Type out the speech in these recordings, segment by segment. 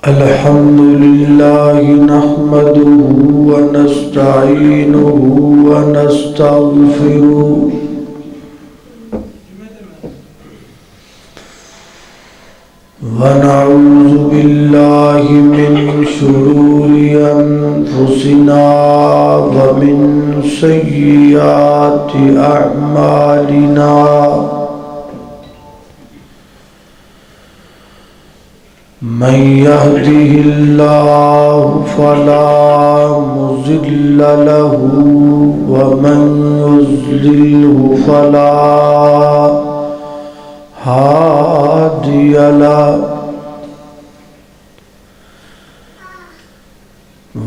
الحمد لله نحمده ونستعينه ونستغفره ونعوذ بالله من شرور أنفسنا ومن سيئات أعمالنا من يهده الله فلا مضل له ومن يضلله فلا هادي له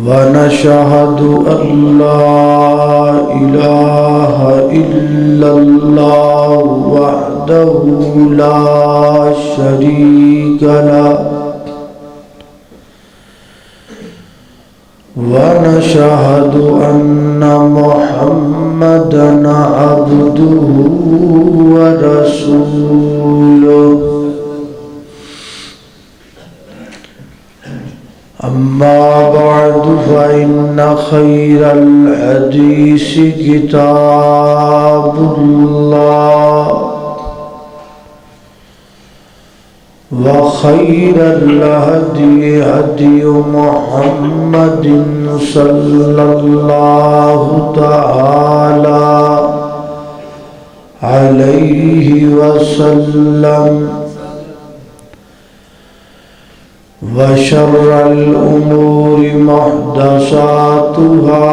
ونشهد أن لا إله إلا الله وحده لا شريك له ونشهد أن محمدًا عبده ورسوله أما بعد فإن خير الحديث كتاب الله وخير الهدي هدي محمد صلى الله تعالى عليه وسلم وشر الأمور محدثاتها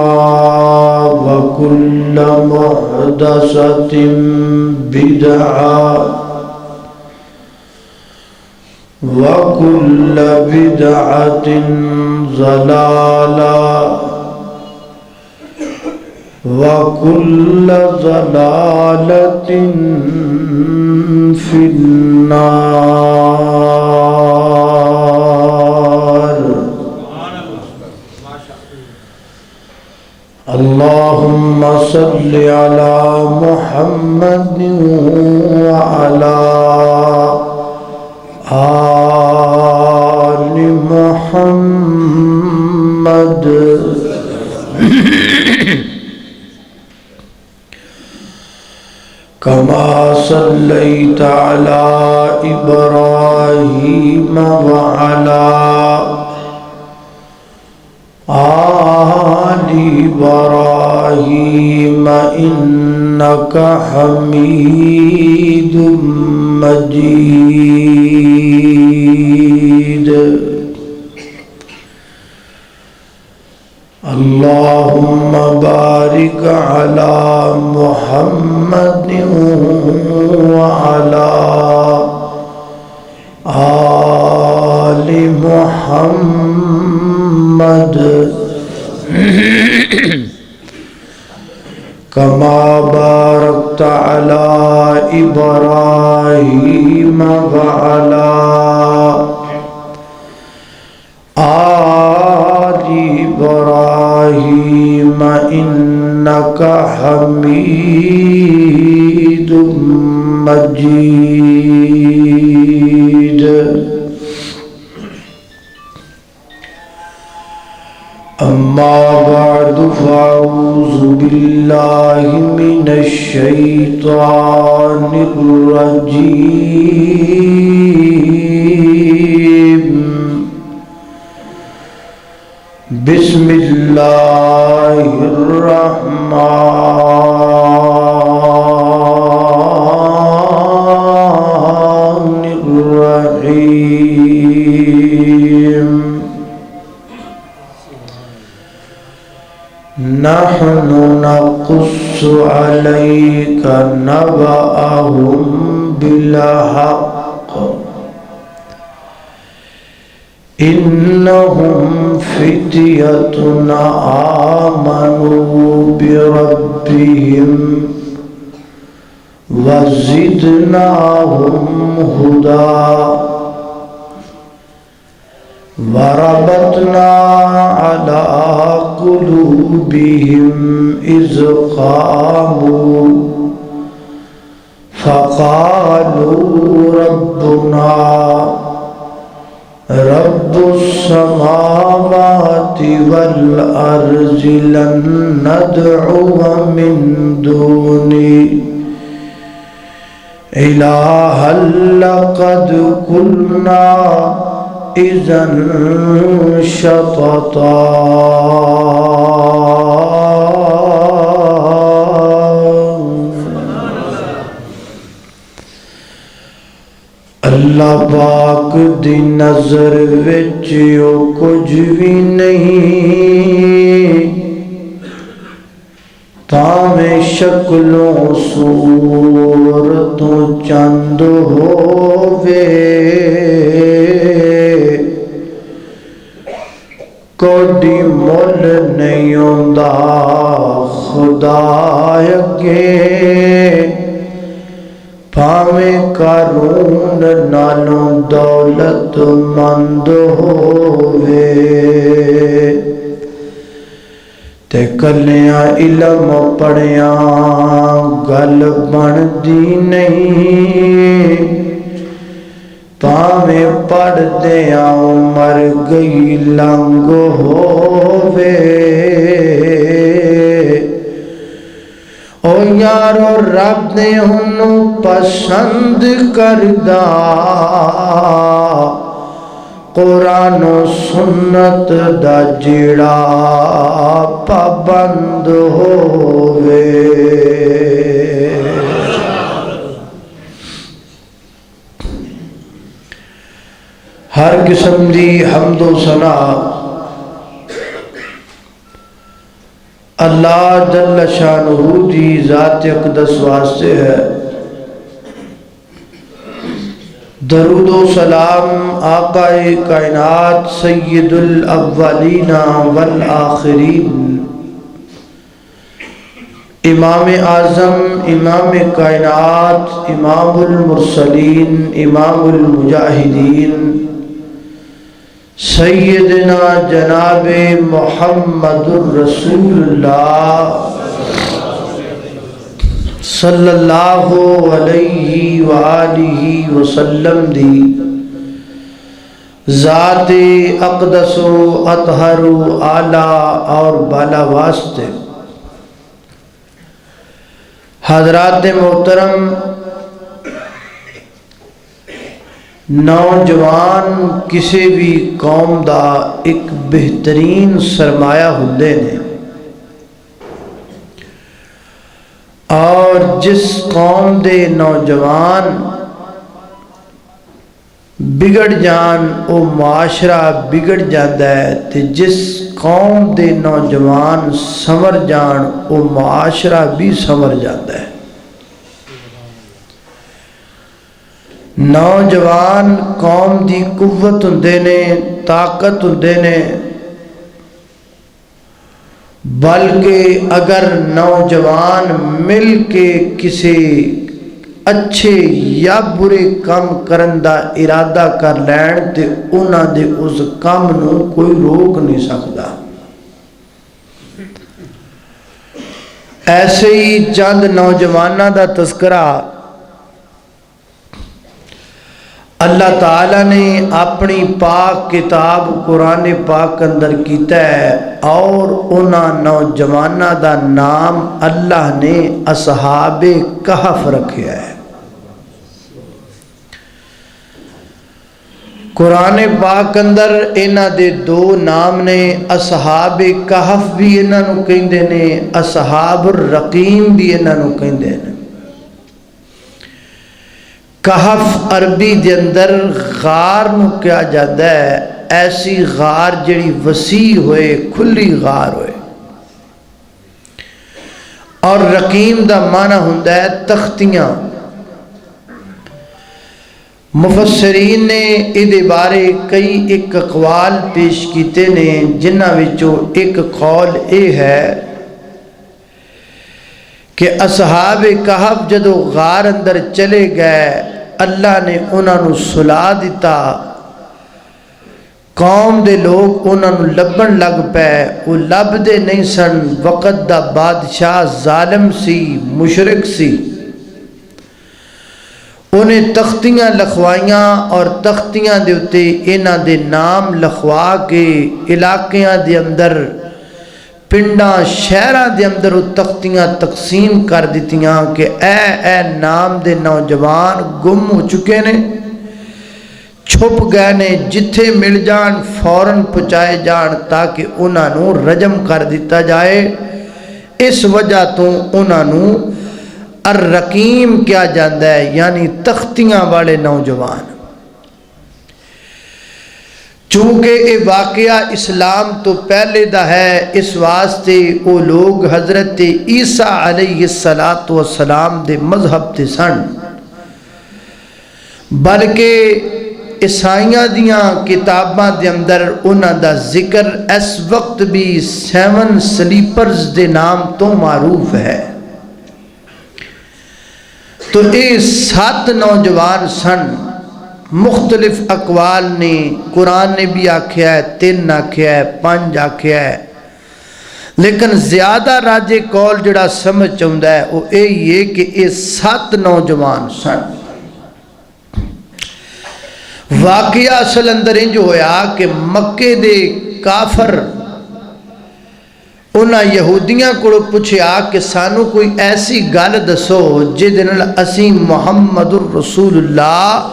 وكل محدثة بدعة وكل بدعة ضلالة وكل ضلالة في النار. اللهم صل على محمد وعلى آل محمد كما صليت على إبراهيم وعلى آل إبراهيم إنك حميد مجيد. اللهم بارك على محمد وعلى آل محمد كما باركت على إبراهيم وعلى آل إبراهيم إنك حميد مجيد. أما بعد فأعوذ بالله من الشيطان الرجيم. بسم الله الرحمن الرحيم. نحن نقص عليك نبأهم بالحق إنهم فتية آمنوا بربهم وزدناهم هدى وربطنا على قلوبهم إذ قاموا فقالوا ربنا رب السماوات والأرض لن ندعو من دوني إلها لقد قلنا إذا شططا. اللہ پاک دی نظر وچ او کچھ بھی نہیں، تاویں شکلوں صورتوں چند ہووے، کوئی مل نہیں ہوندا خدا اگے، بھاویں قارون نالوں دولت مند ہووے، تے کلیاں علم پڑھیاں گل بندی نہیں، بھاویں پڑھدیاں مر گئی لنگ ہووے. او یارو رب نے انہوں پسند کردہ، قرآن و سنت دا جڑا پابند ہووے. ہر قسم دی حمد و ثنا اللہ جل شانہ دی ذات اقدس واسطے ہے. درود و سلام آقا کائنات سید الاولین والآخرین، امام اعظم، امام کائنات، امام المرسلین، امام المجاہدین، سیدنا جناب محمد الرسول اللہ صلی اللہ علیہ وآلہ وسلم دی ذات اقدس و اطہر و اعلیٰ اور بالا واسطے. حضرات محترم، نوجوان کسی بھی قوم دا ایک بہترین سرمایہ ہوندے نے، اور جس قوم دے نوجوان بگڑ جان او معاشرہ بگڑ جاتا ہے، تے جس قوم دے نوجوان سمر جان او معاشرہ بھی سمر جاتا ہے. نوجوان قوم دی قوت ہوندے نے، طاقت ہوندے نے، بلکہ اگر نوجوان مل کے کسی اچھے یا برے کام کرن دا ارادہ کر لین تے انہاں دے اس کام نو کوئی روک نہیں سکتا. ایسے ہی چند نوجوانہ دا تذکرہ اللہ تعالیٰ نے اپنی پاک کتاب قرآن پاک اندر کیتا ہے، اور انہاں نوجوانہ دا نام اللہ نے اصحاب کہف رکھیا ہے. قرآن پاک اندر انہاں دے دو نام نے، اصحاب کہف بھی انہاں نو کہندے نے، اصحاب الرقیم بھی انہاں نو کہندے نے. کہف عربی دے اندر غار نو کیا جاتا ہے، ایسی غار جڑی وسیع ہوئے، کھلی غار ہوئے. اور رقیم دا معنی ہوندا ہے تختیاں. مفسرین نے ادھے بارے کئی ایک اقوال پیش کیتے نے، جنہاں وچوں ایک قول اے ہے کہ اصحاب کہف جدو غار اندر چلے گئے، اللہ نے انہاں نو سلا دیتا، قوم دے لوگ انہاں نو لبن لگ پے، وہ لب دے نہیں سن، وقت دا بادشاہ ظالم سی، مشرک سی. انہیں تختیاں لکھوائیاں اور تختیاں دے اتے انہاں دے نام لکھوا کے علاقیاں دے اندر پنڈاں شہراں دے اندر وہ تختیاں تقسیم کر دیتیاں کہ اے نام دے نوجوان گم ہو چکے نے، چھپ گئے نے، جتھے مل جان فوراً پہنچائے جان تاکہ انہاں نو رجم کر دیتا جائے۔ اس وجہ تو انہاں نو الرقیم کیا جاندہ ہے، یعنی تختیاں والے نوجوان۔ چونکہ یہ واقعہ اسلام تو پہلے دا ہے، اس واسطے وہ لوگ حضرت عیسیٰ علیہ السلام دے مذہب تے سن، بلکہ عیسائیاں دیاں کتاباں دے اندر انہاں دا ذکر اس وقت بھی 7 سلیپرز دے نام تو معروف ہے۔ تو یہ 7 نوجوان سن، مختلف اقوال نے، قرآن نے بھی آکھیا ہے 3 آکھیا ہے 5 آکھیا ہے، لیکن زیادہ راجے قول جڑا سمجھ چاہتا ہے وہ یہ کہ یہ 7 نوجوان سن۔ واقعہ اصل اندر انج ہویا کہ مکے دے کافر انہاں یہودیاں کو پوچھیا کہ سانو کوئی ایسی گل دسو جے نال اسی محمد الرسول اللہ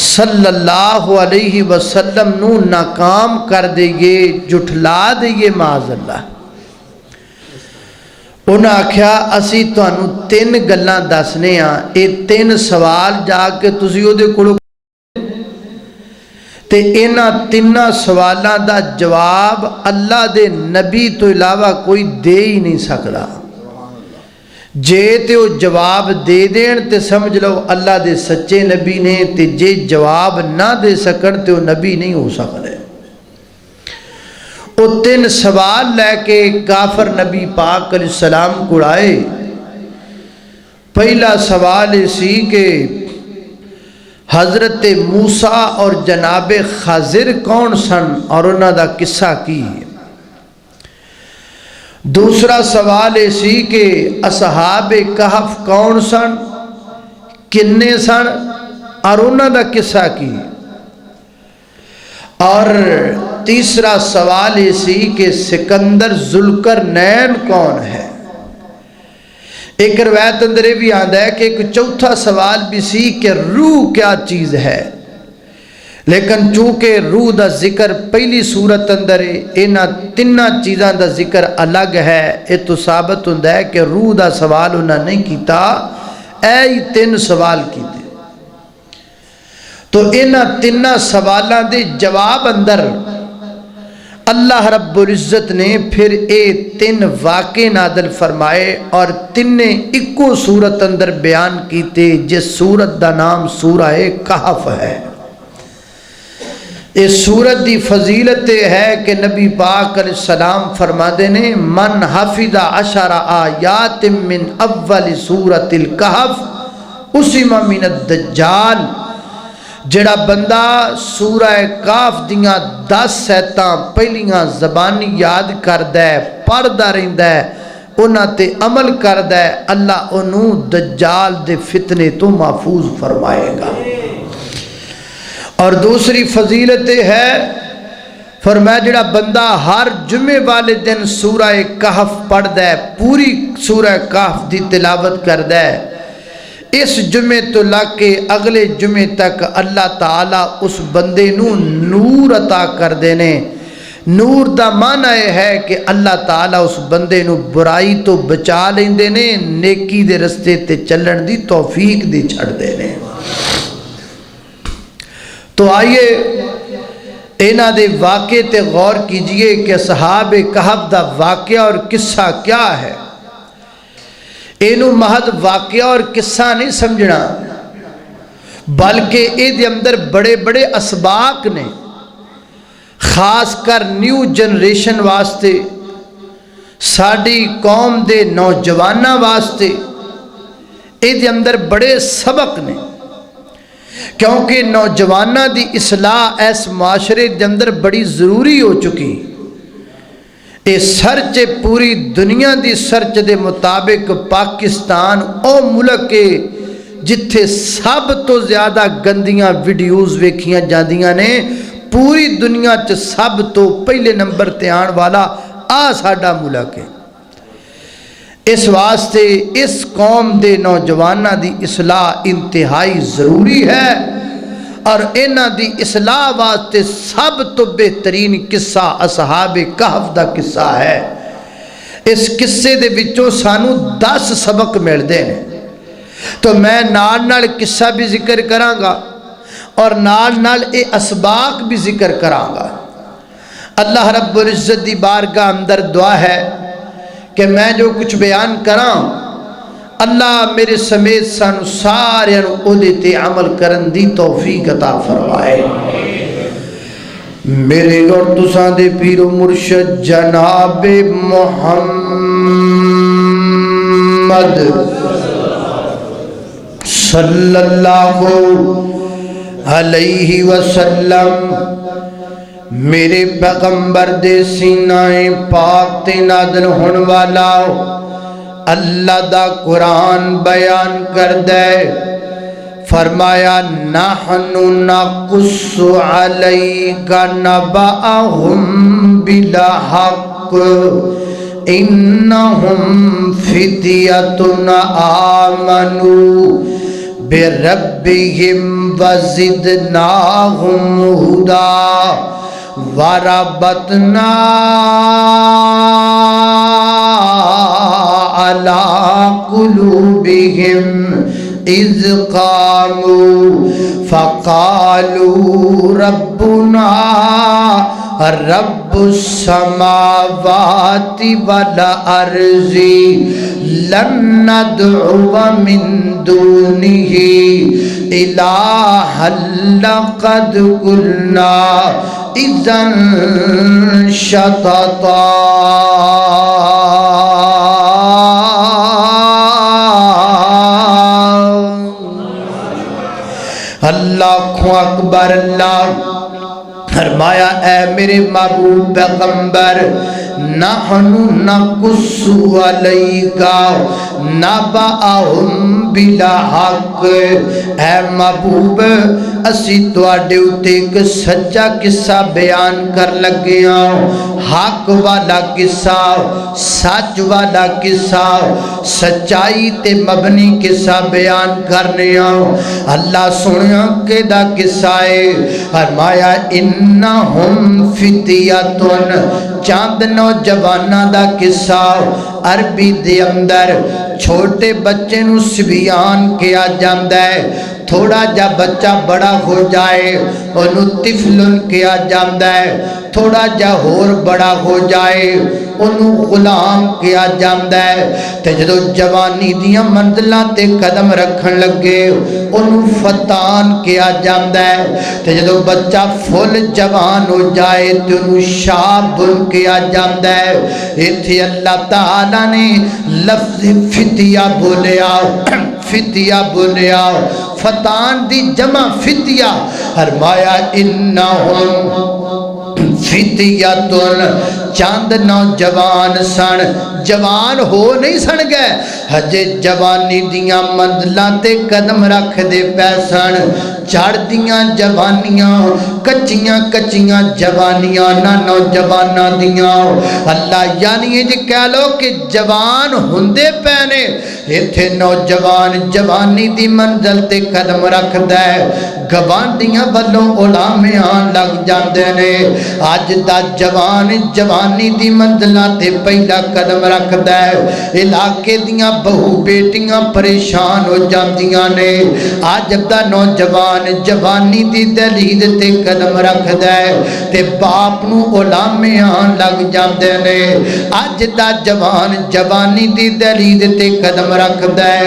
صلی اللہ علیہ وسلم نو ناکام کر دئیے، جھٹلا دئیے معاذ اللہ۔ انہاں آکھیا اسی تانوں 3 گلاں دسنے ہاں، اے 3 سوال جا کے تسی او دے کولوں تے انہاں 3 سوالاں دا جواب اللہ دے نبی تو علاوہ کوئی دے ہی نہیں سکتا۔ جے تے وہ جواب دے دین تے سمجھ لو اللہ دے سچے نبی نے، تے جے جواب نہ دے سکن تے وہ نبی نہیں ہو سکتے۔ وہ 3 سوال لے کے کافر نبی پاک علیہ السلام کو آئے۔ پہلا سوال اسی کہ حضرت موسیٰ اور جناب خضر کون سن اور انہاں دا قصہ کی ہے۔ دوسرا سوال اسی کہ اصحاب کہف کون سن، کنے سن اور انہاں دا قصہ کی۔ اور تیسرا سوال اسی کہ سکندر ذوالقرنین کون ہے۔ ایک روایت اندر یہ بھی آتا ہے کہ ایک چوتھا سوال بھی سی کہ روح کیا چیز ہے، لیکن چونکہ روح دا ذکر پہلی صورت اندر ہے، انہاں 3 چیزاں دا ذکر الگ ہے، یہ تو ثابت ہوتا ہے کہ روح دا سوال انہاں نہیں کیتا، ہی 3 سوال کیتے۔ تو انہاں 3 سوالاں دے جواب اندر اللہ رب العزت نے پھر 3 واقع نادل فرمائے اور 3 اکو سورت اندر بیان کیتے، جس سورت دا نام سورہ کہف ہے۔ اس سورت دی فضیلت ہے کہ نبی پاک علیہ السلام فرماتے نے من حفظ 10 آیات من اول سورت الکہف اسم من الدجال، جڑا بندہ سورہ کاف دیاں 10 آیتاں پہلیاں زبانی یاد کردہ ہے، پڑھدا رہندا ہے، انہاں تے عمل کردہ ہے، اللہ انہوں دجال دے فتنے تو محفوظ فرمائے گا۔ اور دوسری فضیلت ہے فرمایا جڑا بندہ ہر جمعے والے دن سورہ کہف پڑھدا ہے، پوری سورہ کہف دی تلاوت کردہ ہے، اس جمعے تو لگ کے اگلے جمعے تک اللہ تعالیٰ اس بندے نو نور عطا کر دینے۔ نور دا معنی ہے کہ اللہ تعالیٰ اس بندے نو برائی تو بچا لیندے نے، نیکی دے رستے تے چلن دی توفیق دی چھڑ دینے۔ تو آئیے انہاں دے واقعے تے غور کیجئے کہ اصحاب کہف دا واقعہ اور قصہ کیا ہے۔ اینو محض واقعہ اور قصہ نہیں سمجھنا، بلکہ اے دے اندر بڑے بڑے اسباق نے، خاص کر نیو جنریشن واسطے، ساڑی قوم دے نوجوانہ واسطے اے دے اندر بڑے سبق نے، کیونکہ نوجوانہ دی اصلاح اس معاشرے دے اندر بڑی ضروری ہو چکی۔ یہ سرچ پوری دنیا دی سرچ دے مطابق پاکستان او ملک ہے جتھے سب تو زیادہ گندیاں ویڈیوز ویکھیاں جاندیاں نے، پوری دنیا چ سب تو پہلے نمبر تے آن والا ساڈا ملک ہے۔ اس واسطے اس قوم دے نوجواناں دی اصلاح انتہائی ضروری ہے، اور انہاں دی اصلاح واسطے سب تو بہترین قصہ اصحاب کہف دا قصہ ہے۔ اس قصے دے وچوں سانو 10 سبق ملدے ہیں، تو میں نال قصہ بھی ذکر کراں گا اور نال اے اسباق بھی ذکر کراں گا۔ اللہ رب العزت دی بارگاہ اندر دعا ہے کہ میں جو کچھ بیان کراں، اللہ میرے سمیت سانو سارے اودے تے عمل کرن دی توفیق عطا فرمائے۔ میرے اور تساں دے پیر و مرشد جناب محمد صلی اللہ علیہ وسلم میرے پیغمبر دے سینہ پاک تے نازل ہون والا اللہ دا قرآن بیان کر دے، فرمایا نحن نقص علیک نبأہم بالحق انہم فتیۃ آمنوا بربہم وزدناہم ہدی وربطنا علی قلوبہم اذ قاموا فقالوا ربنا رب السماوات والارض لن ندعو من دونه الہا لقد قلنا اذا شططا۔ اللہ اکبر۔ اللہ فرمایا اے میرے محبوب پیغمبر نحن نقص علیک نبأہم بالحق، اے محبوب اسی تواڈے اُتے ایک سچا قصہ بیان کر لگے ہاں، حق والا قصہ، سچ والا قصہ، سچائی تے مبنی قصہ بیان کرنے ہاں۔ اللہ سنیا کہ دا قصہ ہے، فرمایا انہم فتیۃ، چاند نوجواناں دا قصہ۔ عربی دے اندر چھوٹے بچے نو سبیان کیا جاندا ہے، تھوڑا جا بچہ بڑا ہو جائے انہوں طفلن کیا جاندا ہے، تھوڑا جا ہور بڑا ہو جائے انہوں غلام کیا جاندا ہے، تے جدو جوانی دیاں منزلاں تے قدم رکھن لگے انہوں فتان کیا جاندا ہے، تے جدو بچہ فل جوان ہو جائے تے انہوں شاب کیا جاندا ہے۔ ایتھے اللہ تعالیٰ نے لفظ فتیہ بولیا، فتیہ بولیا، فتان دی جمع فتیہ، فرمایا انہم فتیۃ، چاند نوجوان سن، جوان ہو نہیں سن گئے، ہجے جوانی دیاں منزلاں تے قدم رکھ دے پے سن، چڑھ دیاں جوانیاں، کچیاں کچیاں جوانیاں نہ نوجواناں دیاں۔ اللہ یعنی یہ جی کہہ لو کہ جوان ہوندے پے نے، ایتھے نوجوان جوانی دی منزل تے قدم رکھ دے، گواندیاں بلوں علاماں لگ جاندے نے۔ آج دا جوان جوانی دی منزلاں تے پہلا قدم رکھ دے، علاقے دیاں بہو بیٹیاں پریشان ہو جاندیاں نے۔ آج دا نوجوان جوانی دی دہلیز تے قدم رکھ دے تے باپ نو علاماں لگ جاندے نے۔ آج دا جوان جوانی دی دہلیز تے قدم رکھ دے،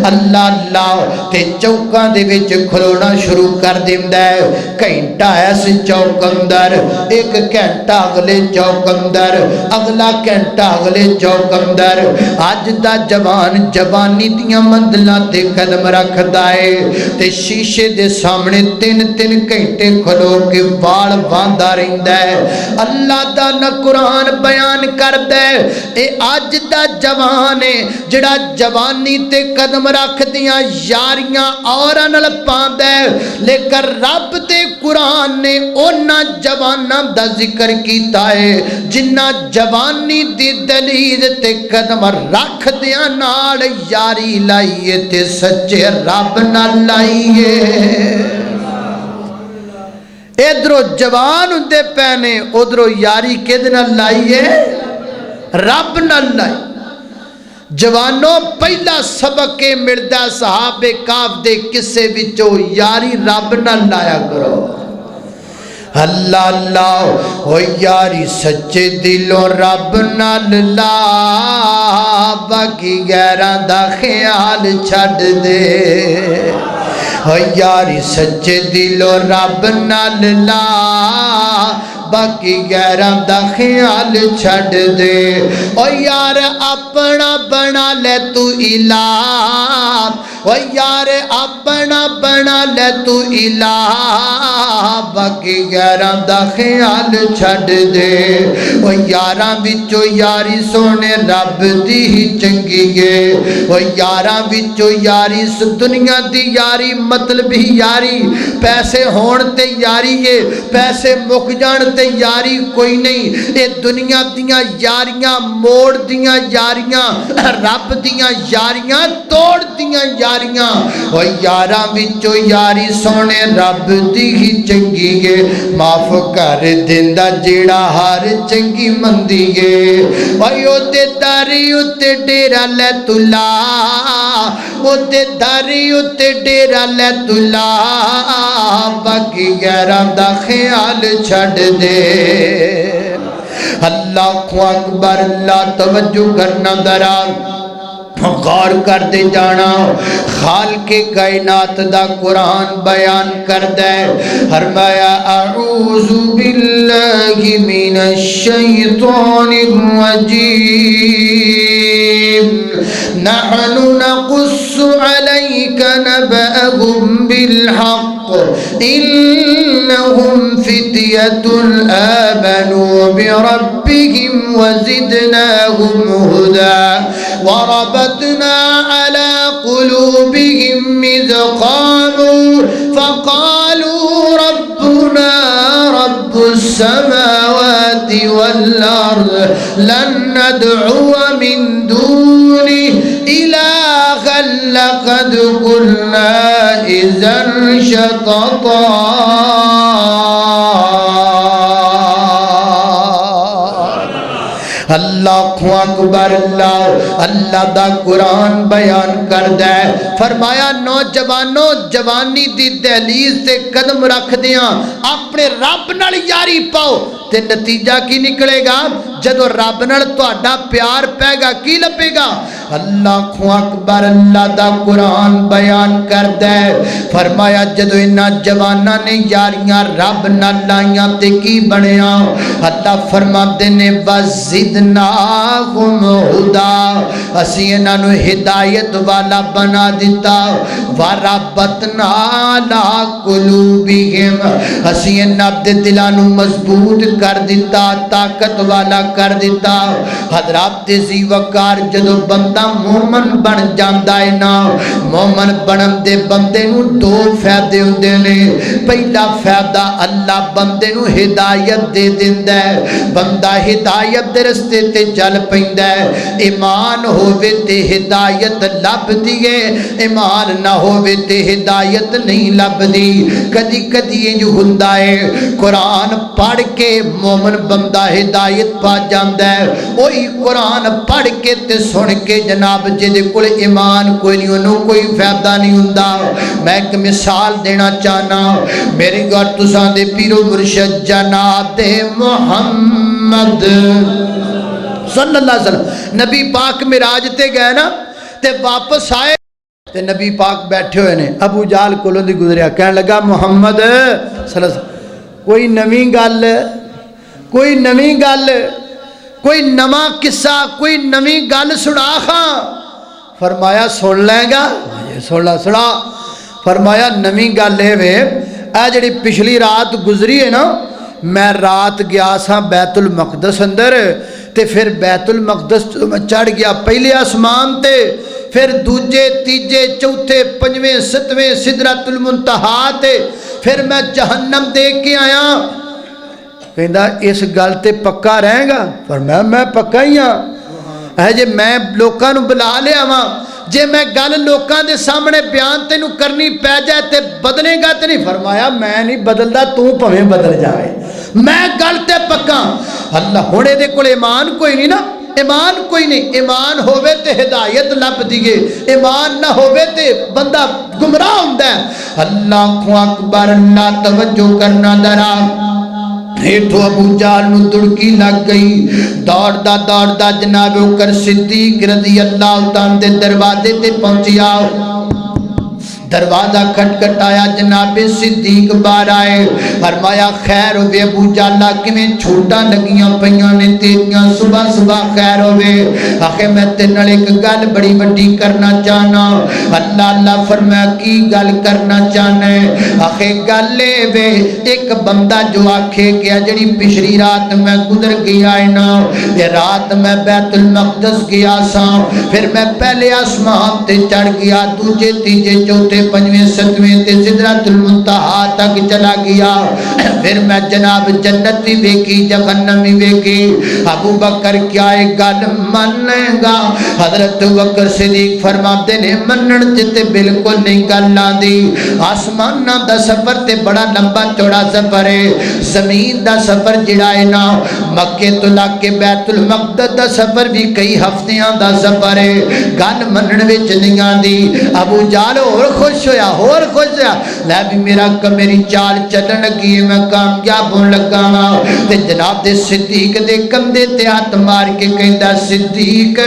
اللہ اللہ تے چوکاں دے وچ کھلونا شروع کر دیندا ہے، گھنٹہ اس چوک اندر، ایک گھنٹہ اگلے چوک اندر اگلا گھنٹہ اگلے چوک اندر اج دا جوان جوانی دیاں منزلاں تے قدم رکھدا ہے تے شیشے دے سامنے تین گھنٹے کھلو کے وال واندا رہندا ہے اللہ دا نہ قرآن بیان کردا ہے اے اج دا جوان ہے جڑا جوانی تے قدم رکھ دیاں یاریاں اوراں نال پاندا ہے لیکن رب دے قرآن نے انہاں جواناں دا ذکر کیتا ہے جنہاں جوانی دی دلیل تے قدم رکھ دیاں نال یاری لائیے تے سچے رب نال لائیے ادھرو جوان ہوندے پینے ادھرو یاری کدے نال لائیے رب نال لائی جوانوں پہلا سبق کے ملدا صحابہ کاف دے قصے وچوں یاری رب نال لایا کرو اللہ اللہ او یاری سچے دلوں رب نال لا باقی غیراں دا خیال چھڈ دے او یاری سچے دلوں رب نال لا باقی غیراں دا خیال چھڈ دے او یار اپنا بنا لے تو الہ او یار اپنا بنا لے تو الہ باقی غیراں دا خیال چھڈ دے او یاراں وچوں یاری سونے رب دی ہی چنگی ہے او یاراں وچوں یاری اس دنیا دی یاری مطلبی یاری پیسے ہون تے یاری ہے پیسے مک جان تے یاری کوئی نہیں اے دنیا دیاں یاریاں موڑ دیاں یاریاں رب دیاں یاریاں توڑ دیاں یاریاں او یاراں وچوں یاری سونے رب دی ہی چنگی ہے معاف کر دیندا جیڑا ہر چنگی مندی ہے او تے داری اُتے ڈیرا لے تلا او تے داری اُتے ڈیرا لے تلا باقی غیراں دا خیال چھڈ دے اللہ اکبر اللہ توجہ کرنا ذرا غور کر دے جانا خالق کائنات دا قرآن بیان کر دے فرمایا اعوذ باللہ من الشیطان الرجیم نحن نقص علیک نبأهم بالحق انہم فتیۃ آمنوا بربهم وزدناهم هدى وربطنا على قلوبهم إذ قاموا فقالوا ربنا رب السماوات والأرض لن ندعو من دونه إلها لقد قلنا إذا شططا اللہ اکبر اللہ دا قرآن بیان کر دے فرمایا نوجوانوں جوانی دی دہلیز تے قدم رکھ دیاں اپنے رب نال یاری پاؤ تے نتیجہ کی نکلے گا جدو رب نال تہاڈا پیار پے گا کی لبے گا اللہ اکبر اللہ دا قرآن بیان کر دے فرمایا جدو انہاں جواناں نے یاریاں رب نال لائیاں تے کی بنیا اللہ فرماندے نے وزدناہم ہدی اسی انہاں نو ہدایت والا بنا دیتا وربطنا علی قلوبہم اسی انہاں دے دلاں نو مضبوط کر دیتا طاقت والا کر دیتا حضرات ذی وقار جدو بندہ مومن بن جاندا ہے نا مومن بنن دے بندے نو دو فائدے ہوندے نے پہلا فائدہ اللہ بندے نو ہدایت دے دیندا ہے بندہ ہدایت دے رستے تے چل پیندا ہے ایمان ہووے تے ہدایت لبدی ہے ایمان نہ ہووے تے ہدایت نہیں لبدی کدی کدی انج ہوندا ہے قرآن پڑھ کے مومن بندہ ہدایت پا جاندا ہے وہی قرآن پڑھ کے تے سن کے جناب جے کول ایمان کوئی نہیں انہوں کوئی فائدہ نہیں ہوندا میں ایک مثال دینا چاہنا میرے گھر تساں دے پیرو مرشد جناب محمد صلی اللہ علیہ وسلم نبی پاک معراج تے گئے نا تے واپس آئے تے نبی پاک بیٹھے ہوئے نے ابو جہل کولوں دی گزریا کہنے لگا محمد صلی اللہ علیہ وسلم کوئی نویں گل کوئی نواں قصہ کوئی نویں گل سنا خاں؟ فرمایا سن لیں گا، سنا۔ فرمایا نویں گل وے اے جڑی پچھلی رات گزری ہے نا، میں رات گیا سا بیت المقدس اندر، تے پھر بیت المقدس چڑھ گیا پہلے آسمان تے، پھر دوجے تیجے چوتھے پنجویں ستویں سدرۃ المنتہا تے، پھر میں جہنم دیکھ کے آیا۔ کہندا اس گل تے پکا رہے گا؟ فرمایا میں پکا ہی ہاں۔ ہے جے میں لوکاں نو بلا لیا وا، جے میں گل لوکاں دے سامنے بیان تینوں کرنی پہ جائے تے بدلے گا تے نہیں؟ فرمایا میں نہیں بدلدا، تو پویں بدل جاوے، میں گل تے پکا۔ اللہ ہونے دے کول ایمان کوئی نہیں نا، ایمان کوئی نہیں، ایمان ہووے تے ہدایت لب دیئے، ایمان نہ ہووے تے بندہ گمراہ ہوندا ہے۔ اللہ اکبر، اللہ توجہ کرنا ذرا۔ ہیٹھو ابو جہل نو دڑکی لگ گئی، دوڑدا جناب بکر صدیق رضی اللہ تعالیٰ دے دروازے تے پہنچیا۔ دروازہ کھٹکھٹایا، جناب صدیق باہر آئے، فرمایا خیر ہوئے ابو جہل، کیویں چھوٹاں لگیاں پیاں نے تیریاں، صبح صبح خیر ہوئے۔ آخے میں تے نال ایک گل بڑی وڈی کرنا چاہنا۔ اللہ فرمایا کی گل کرنا چاہنا ہے؟ آخے گل وے ایک بندہ جو آکھے گیا جڑی پچھلی رات میں گزر گیا ہے نا، یہ رات میں بیت المقدس گیا سا، پھر میں پہلے آسمان تے چڑھ گیا، دوجے تیجے چوتھے پنجویں ستویں تے سدرۃ المنتہا تک چلا گیا، پھر میں جناب جنت بھی ویکھی جہنم بھی ویکھی۔ ابو بکر کیا ایک گل مانے گا؟ حضرت بکر صدیق فرماتے نے منن تے بالکل نہیں گل آندی۔ آسمان دا سفر تے بڑا لمبا چوڑا سفر ہے، زمین دا سفر جڑا ہے نا مکے تو لگ کے بیت المقدس دا سفر بھی کئی ہفتیاں دا سفر ہے، گل منن وچ نہیں آندی۔ ابو جہل اور خوش ہویا لے بھی میری چال چلن لگی ہے، میں کامیاب ہون لگا ہاں۔ تے جناب دے صدیق دے کندھے تے ہاتھ مار کے کہندا صدیق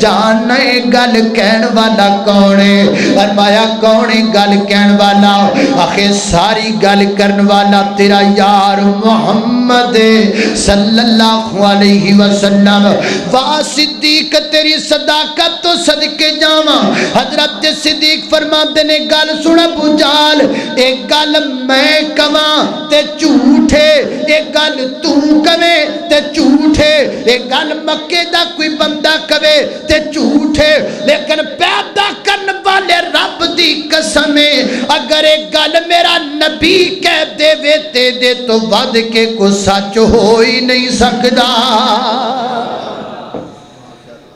جان گل کہن والا کون ہے؟ فرمایا کون ہے گل کہن والا؟ آخر ساری گل کرن والا تیرا یار محمد صلی اللہ علیہ وسلم۔ واہ صدیق تیری صداقت تو صدقے جاواں۔ حضرت صدیق فرماتے نے گل سن ابو جہل، ایک گل میں کواں تے جھوٹے، ایک گل تو کہے تے جھوٹے، ایک گل مکے دا کوئی بندہ کہے تے جھوٹے، لیکن پیدا کرن والے رب دی قسم ہے اگر ایک گل میرا نبی کہہ دے وے تے دے تو ود کے کو سچ ہو ہی نہیں سکدا۔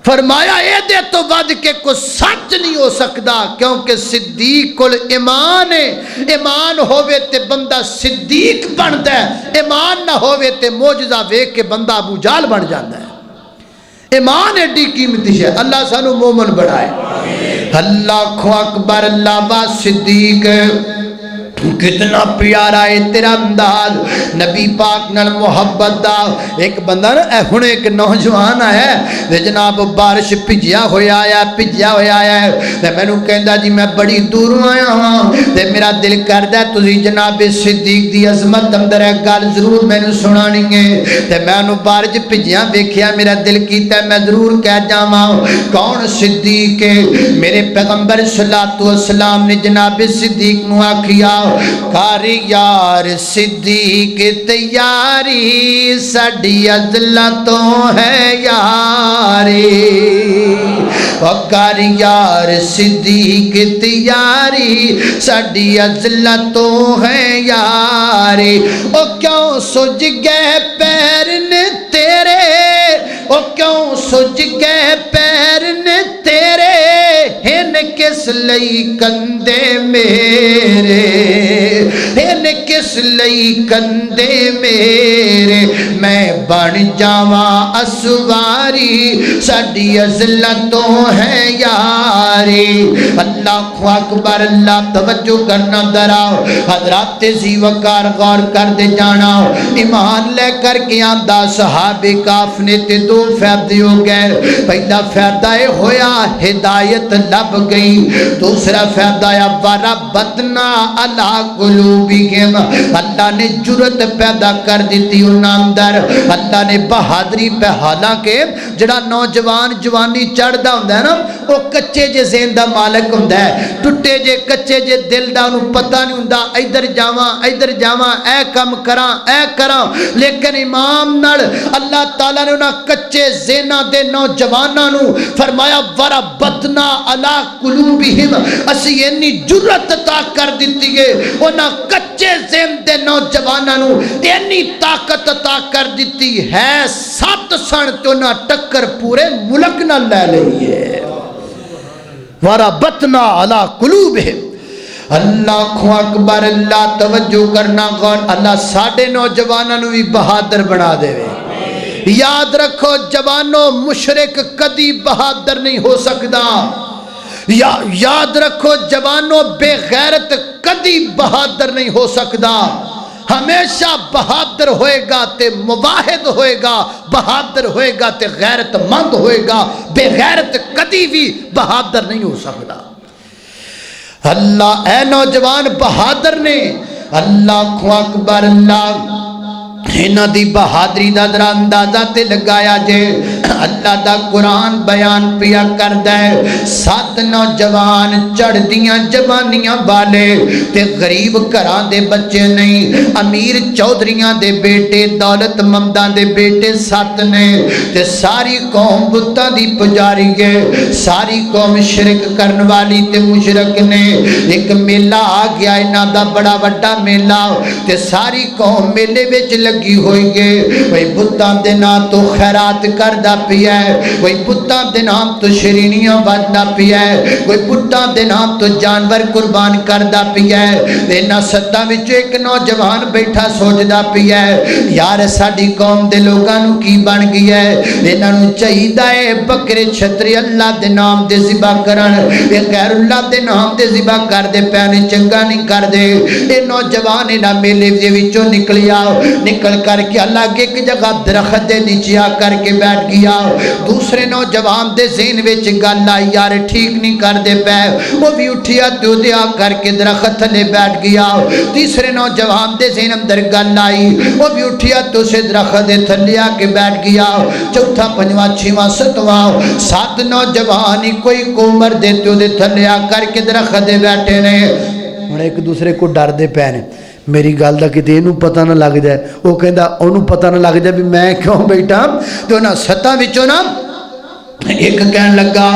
فرمایا اے دے تو ود کے کو سچ نہیں ہو سکتا، کیونکہ صدیق کل ایمان ہے، ایمان ہووے تے بندہ صدیق بنتا ہے، ایمان نہ ہووے تے معجزہ ویکھ کے بندہ ابو جہل بن جاتا ہے۔ ایمان ایڈی قیمتی ہے، اللہ سانو مومن بنائے۔ اللہ اکبر، اللہ با صدیق کتنا پیارا ہے تیرا انداز، نبی پاک نال محبت دا۔ ایک بندہ نا اے ہن ایک نوجوان ہے جناب بارش بھجیا ہویا ہے تے مینوں کہندا جی میں بڑی دوروں آیا ہاں تے میرا دل کردا تسی جناب صدیق دی عظمت اندر ہے گل ضرور مینوں سنانی ہے تے میں انہوں بارش بھجیا ویکھیا، میرا دل کیتا میں ضرور کہہ جاواں کون صدیق ہے۔ میرے پیغمبر صلی اللہ علیہ وسلم نے جناب صدیق نو آکھیا کر یار صدیق تیاری ساڈی عزلتوں ہے یاری، کر یار صدیق تیاری ساڈی عزلتوں ہے یاری، او کیوں سج گئے پیر نے تیرے، او کیوں سج گئے پیر نے تیرے، ہن کس لئی کندے میرے، ہن کس لئی کندے میرے، میں بن جاواں اسواری ساڈی عزلتوں ہے یاری۔ اللہ اکبر، اللہ توجہ کرنا ذرا حضرات ذی وقار غور کر دے جانا، ایمان لے کر کے آندا صحابہ کاف نے تے دو فائدے ہو گئے، پہلا فائدہ ہویا ہدایت لب گئی، دوسرا فائدہ یا وربطنا علی قلوبہم، اللہ نے جرت پیدا کر دیتی انہاں اندر اندر اللہ نے بہادری پہ، حالانکہ جڑا نوجوان جوانی چڑھدا ہوندا ہے نا وہ کچے جے ذہن دا مالک ہوندا ہے، ٹٹے جے کچے جے دل دا انہوں پتہ نہیں ہوندا ادھر جاواں اے کم کراں، لیکن امام نال اللہ تعالیٰ نے انہاں کچے ذہناں دے نوجواناں نو فرمایا وربطنا علی قلوبہم، اسی انی جرأت عطا کر دتی ہے انہاں کچے ذہن دے نوجواناں نو انی طاقت عطا کر دیتی ہے 7 سن تو نہ ٹکر پورے ملک نہ لے لئیے وربطنا علی قلوبہم۔ اللہ اکبر، اللہ توجہ کرنا غور، اللہ ساڑھے نوجوانوں بھی بہادر بنا دے وے۔ یاد رکھو جوانوں، مشرک کدی بہادر نہیں ہو سکتا، یاد رکھو جوانوں، بے غیرت کدی بہادر نہیں ہو سکتا، ہمیشہ بہادر ہوئے گا تے مواحد ہوئے گا، بہادر ہوئے گا تے غیرت مند ہوئے گا، بے غیرت کدی بھی بہادر نہیں ہو سکتا۔ اللہ اے نوجوان بہادر نے، اللہ اکبر، اللہ انہاں دی بہادری دا ذرا اندازہ تے لگایا جے۔ اللہ دا قرآن بیان پیا کردا ہے 7 نوجوان چڑھ دیاں جوانیاں والے تے غریب گھراں دے بچے نہیں، امیر چودھریاں دے بیٹے، دولت منداں دے بیٹے 7 نے، تے ساری قوم بتاں دی پجاری ہے، ساری قوم شرک کرن والی تے مشرک نے۔ ایک میلہ آ گیا انہاں دا بڑا وڈا میلہ، تے ساری قوم میلے وچ لگی ہوئی گے، وہی بتاں دے نام تو خیرات کردہ پیا ہے، کوئی بتاں دے نام تو شرینیاں وجدہ پیا ہے، کوئی بتاں دے نام تو جانور قربان کردہ پیا ہے۔ انہاں ستاں وچ ایک نوجوان بیٹھا سوچدا پیا ہے یار ساڈی قوم دے لوگاں نو کی بن گیا ہے، انہاں نو چاہیدا ہے بکرے چھتری اللہ دے نام دے ذبح کرن، اے غیر اللہ دے نام دے ذبح کر دے پیانے چنگا نہیں کر دے۔ اے نوجوان انہاں میلے دے وچوں نکلیا، نکل کر کے اللہ ایک جگہ درخت دے نیچے آ کر کے بیٹھ گیا۔ دوسرے نوجوان دے ذہن وچ گل آئی یار ٹھیک نہیں کر دے پے، وہ بھی اٹھیا تو دے آ کر کے درخت تھلے بیٹھ گیا۔ تیسرے نوجوان دے ذہن اندر گل آئی، وہ بھی اٹھیا تو سے درخت دے تھلے آ کے بیٹھ گیا۔ چوتھا پنجواں چھواں ستواں 7 نوجوان ہی کوئی عمر دے تو دے تھلے آ کر کے درخت دے بیٹھے نے، ہن ایک دوسرے کو ڈر دے پے نے میری گل دا کتے اینوں پتہ نہ لگ جائے، وہ کہندا اونوں پتہ نہ لگ جائے بھی میں کیوں بیٹھا، تو انہاں 7 وچوں نا ایک کہن لگا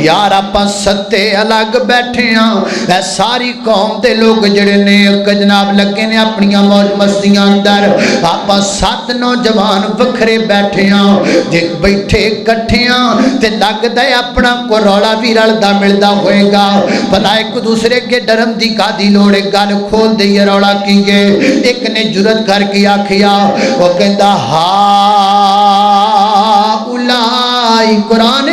یار آپاں 7 الگ بیٹھے ہاں، اے ساری قوم دے لوگ جڑے نے جناب لگے نے اپنیاں موج مستیاں اندر، آپاں 7 نوجوان وکھرے بیٹھے ہاں، جے بیٹھے کٹھے ہاں تے لگدا ہے اپنا کو رولا بھی رلدا ملدا ہوئے گا، بھلا ایک دوسرے کے ڈرم دی کادی لوڑے گل کھول دئیے رولا کیے۔ ایک نے جرت کر کے آکھیا، وہ کہندا قرآن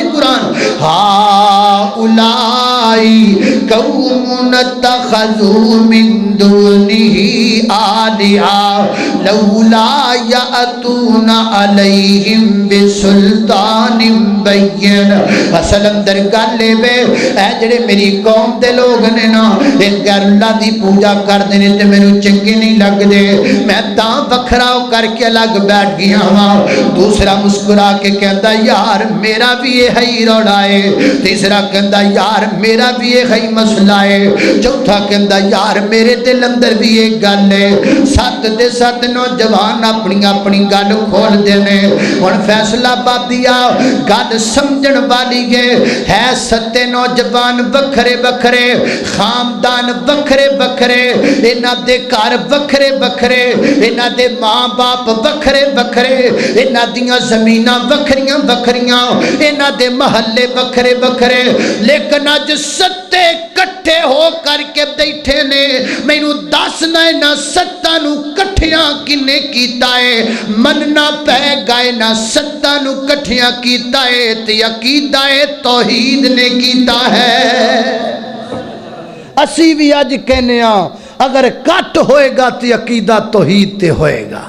ہاؤلائی قوم اتخذوا من دونه آلہا لولا یأتون علیہم بسلطان بین۔ اصل اندر گل لے اے جڑے میری قوم دے لوگ نے نا ایک غیر اللہ دی پوجا کر دینے تے میرے چنگے نہیں لگ دے، میں تاں وکھراؤ کر کے الگ بیٹھ گیا ہوں۔ دوسرا مسکرا کے کہتا یار میرا بھی یہ ہی روڑا ہے، تیسرا کہتا یار میرا بھی یہ ہی مسئلہ ہے، چوتھا کہتا یار میرے دل اندر بھی ایک گل ہے۔ 7 دے 7 نوجوان اپنی اپنی گل کھول دینے، ہن فیصلہ بادیا گل سمجھن والی ہے 7 نوجوان وکھرے وکھرے، خاندان وکھرے وکھرے، انہاں دے گھر وکھرے وکھرے، انہاں دے ماں باپ وکھرے وکھرے، انہاں دیاں زمیناں وکھریاں وکھریاں، انہاں دے محلے وکھرے وکھرے، لیکن اج 7 کٹھے ہو کر کے بیٹھے نے۔ مینوں دسنا انہاں 7 نو کٹھیاں کنے کیتا ہے، مننا پے گئے نہ 7 نو کٹھیاں کیتا ہے تے عقیدہ توحید نے کیتا ہے۔ اسی بھی اج کہنے ہاں اگر کٹ ہوئے گا تے عقیدہ توحید تے ہوئے گا۔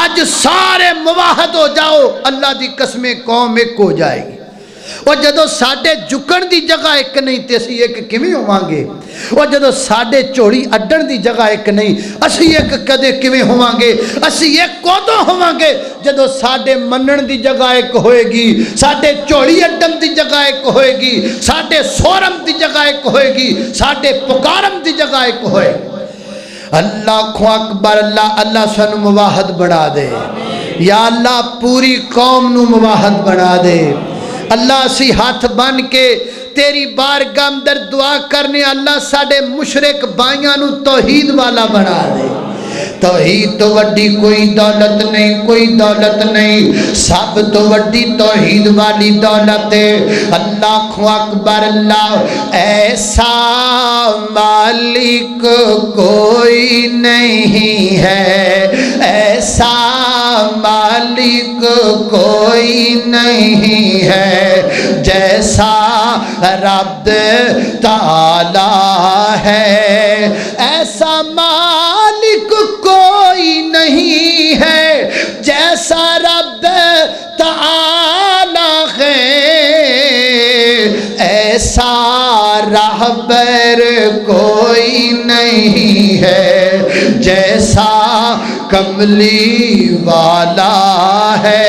آج سارے مواحد ہو جاؤ اللہ دی قسمیں قوم ایک ہو جائے گی۔ وہ جدو ساڈے جھکن دی جگہ ایک نہیں تے اسی ایک کیویں ہوواں گے؟ وہ جدو ساڈے چوڑی اڈن دی جگہ ایک نہیں اسی ایک کدے کیویں ہوواں گے؟ اسی ایک کدوں ہوواں گے جدو ساڈے منن دی جگہ ایک ہوئے گی، ساڈے چوڑی اڈن دی جگہ ایک ہوئے گی، ساڈے سورم دی جگہ ایک ہوئے گی، ساڈے پکارم دی جگہ ایک ہوئے گی۔ اللہ اکبر، اللہ سانو مواحد بنا دے، یا اللہ پوری قوم نو مواحد بنا دے۔ اللہ اسی ہاتھ بن کے تیری بارگاہ اندر دعا کرنے، اللہ ساڈے مشرک بھائیاں نو توحید والا بنا دے۔ توحید تو وڈی کوئی دولت نہیں، کوئی دولت نہیں، سب تو وڈی توحید والی دولت ہے۔ اللہ اکبر، اللہ ایسا مالک کوئی نہیں ہے، ایسا مالک کوئی نہیں ہے جیسا رب تعالی ہے، ایسا مالک کوئی نہیں ہے جیسا رب تعالی ہے، ایسا رہبر کوئی نہیں ہے جیسا کملی والا ہے۔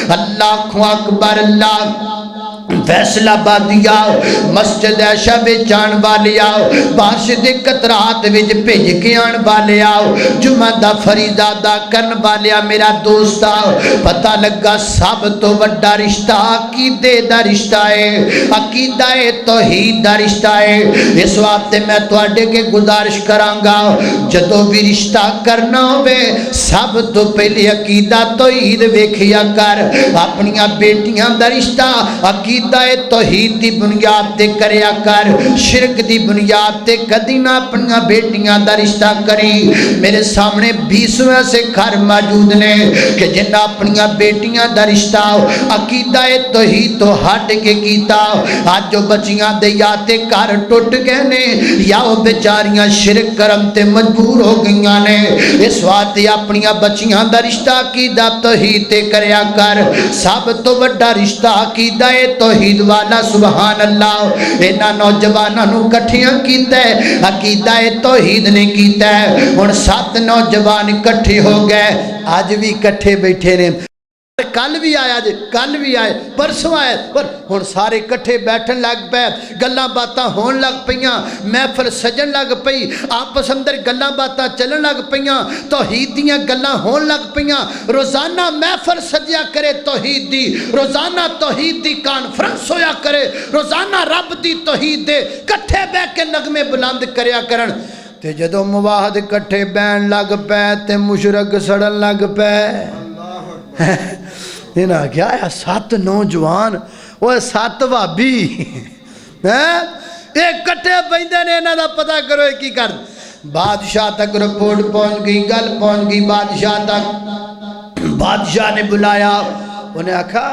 اللہ اکبر، اللہ فیصلہ بادیا مسجد عائشہ وچ آن والے آؤ، بارش دے قطرات وچ بھج کے آن والے آؤ، جمعہ دا فریضہ ادا کرن والے میرا دوست آؤ، پتہ لگا سب تو بڑا رشتہ عقیدے دا رشتہ ہے، عقیدہ توحید دا رشتہ ہے۔ اس واسطے میں تواڈے کے گزارش کراں گا جدوں بھی رشتہ کرنا ہوے سب تو پہلے عقیدہ توحید ویکھیا کر، اپنیاں بیٹیاں دا رشتہ عقیدہ توحید دی بنیاد تے کریا کر، شرک دی بنیاد تے کدی نہ اپنیاں بیٹیاں دا رشتہ کری۔ میرے سامنے 20 سے گھر موجود نے کہ جنہاں اپنیاں بیٹیاں دا رشتہ عقیدہ توحید تو ہٹ کے کیتا، آج جو بچیاں دے یا تے گھر ٹوٹ گئے نے یا وہ بیچاریاں شرک کرم تے مجبور ہو گئیاں نے۔ اس واسطے اپنیاں بچیاں دا رشتہ عقیدہ توحید تے کریا کر، سب تو بڑا رشتہ عقیدہ توحید والا۔ سبحان اللہ، انہاں نوجواناں نو کٹھیاں کیتا ہے، عقیدہ توحید نے کیتا ہے۔ ہن 7 نوجوان کٹھے ہو گئے، آج بھی کٹھے بیٹھے نے، کل بھی آیا جے، کل بھی آئے، پرسوں آئے، پر ہن سارے کٹھے بیٹھن لگ پے، گلاں باتاں ہون لگ پیاں، محفل سجن لگ پئی، آپس اندر گلاں باتاں چلن لگ پیاں، توحید دیاں گلاں ہون لگ پیاں۔ روزانہ محفل سجیا کرے توحید دی، روزانہ توحید دی کانفرنس ہویا کرے، روزانہ رب دی توحید دے کٹھے بہ کے نغمے بلند کریا کرن۔ تے جدوں مواحد کٹھے بہن لگ پے تے مشرک سڑن لگ پے۔ انہاں کیا ہے 7 نوجوان، وہ 7 بھابی ایک کٹھے بیندے نے، انہاں دا پتہ کرو کی کر۔ بادشاہ تک رپورٹ پہنچ گئی، گل پہنچ گئی بادشاہ تک۔ بادشاہ نے بلایا، انہیں آکھا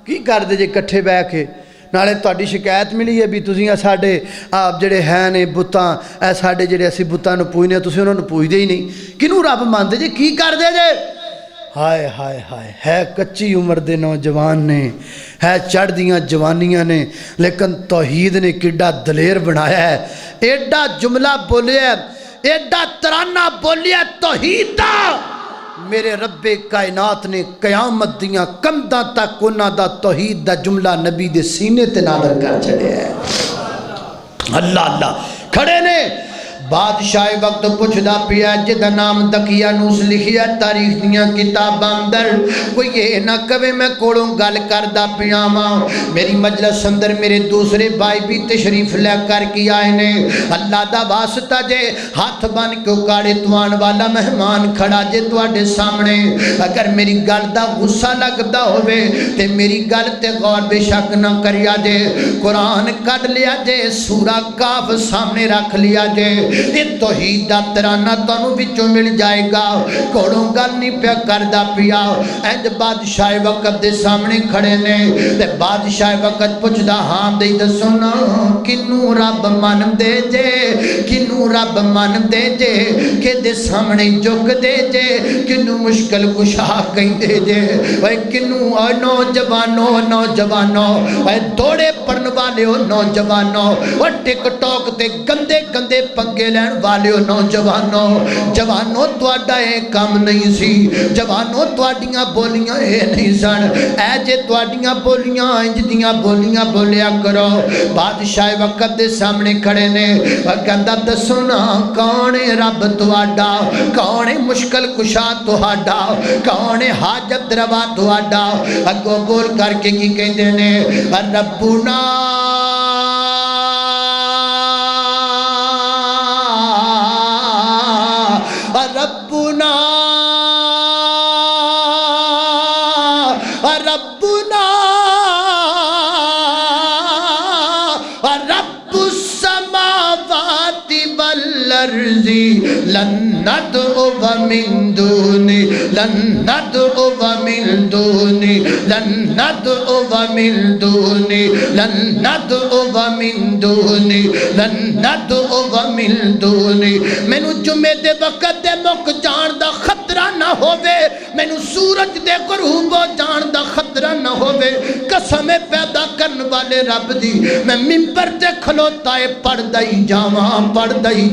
کی کر دے جے کٹھے بہ کے، نالے تہاڈی شکایت ملی ہے بھی تسی ساڈے آپ جڑے ہیں نے بتاں، اے ساڈے جڑے اسی بتاں نو پوجنے تسی انہاں نو پوجدے ہی نہیں، کنوں رب مانتے جے کی کر دے جے؟ ہائے ہائے ہائے، ہے کچی عمر دے نوجوان نے، ہے چڑھ دیاں جوانیاں نے، لیکن توحید نے کڈا دلیر بنایا ہے، ایڈا جملہ بولیا ہے، ایڈا ترانہ بولیا توحید دا۔ میرے رب کائنات نے قیامت دیاں کنداں تک انہاں دا توحید دا جملہ نبی دے سینے تے نازل کر چھڑیا ہے۔ اللہ اللہ کھڑے نے، بادشاہ وقت پوچھدا پیا جدا نام دقیانوس لکھیا تاریخ دیاں کتاباں اندر، کوئی یہ نہ کہے میں کوڑوں گل کردا پیا واں، میری مجلس اندر میرے دوسرے بھائی بھی تشریف لے کر کے آئے نے۔ اللہ دا واسطہ جے ہاتھ بن کے کاڑے توان والا مہمان کھڑا جے تواڈے سامنے، اگر میری گل دا غصہ لگدا ہوے تے میری گل تے غور بے شک نہ کریا جے، قرآن کڈ لیا جے، سورہ کاف سامنے رکھ لیا جے، یہ توحید دا ترانہ تانوں وچوں مل جائے گا کوڑوں گل نہیں پیا کردا پیا اینج بادشاہ وقت دے سامنے کھڑے نے تے بادشاہ وقت پوچھدا ہاں دے دسو نا کنوں رب من دے جے کنوں رب من دے جے کہ دے سامنے جھک دے جے کنوں مشکل کشا کہندے جے اے کنوں نوجوانوں نوجوانوں اے دوڑے پڑن والے ہو نوجوانوں او ٹک ٹاک تے گندے گندے پنگے لین والے ہو نوجوانوں جوانوں تواڈا اے کام نہیں سی جوانوں تواڈیاں بولیاں اے نہیں سن اے جے تواڈیاں بولیاں انج دیاں بولیاں بولیا کرو بادشاہ وقت دے سامنے کھڑے نے اور کہندا دسو نا کون ہے رب تواڈا کون ہے مشکل کشا تواڈا کون ہے حاجت روا تواڈا اگوں بول کر کے کی کہندے نے ربنا ربنا ربنا رب السماوات والارض لن ندعو من دونی لن ندعو من دونی لن ندعو من دونی لن ندعو من دونی لن ندعو من دونی مینوں جمعے دے وقت دے مک جان دا خطرہ نہ ہووے مینوں سورج دے غروب جان دا خطرہ نہ ہووے قسم پیدا کرن والے رب دی میں منبر تے کھلوتا ہے پڑھدا ہی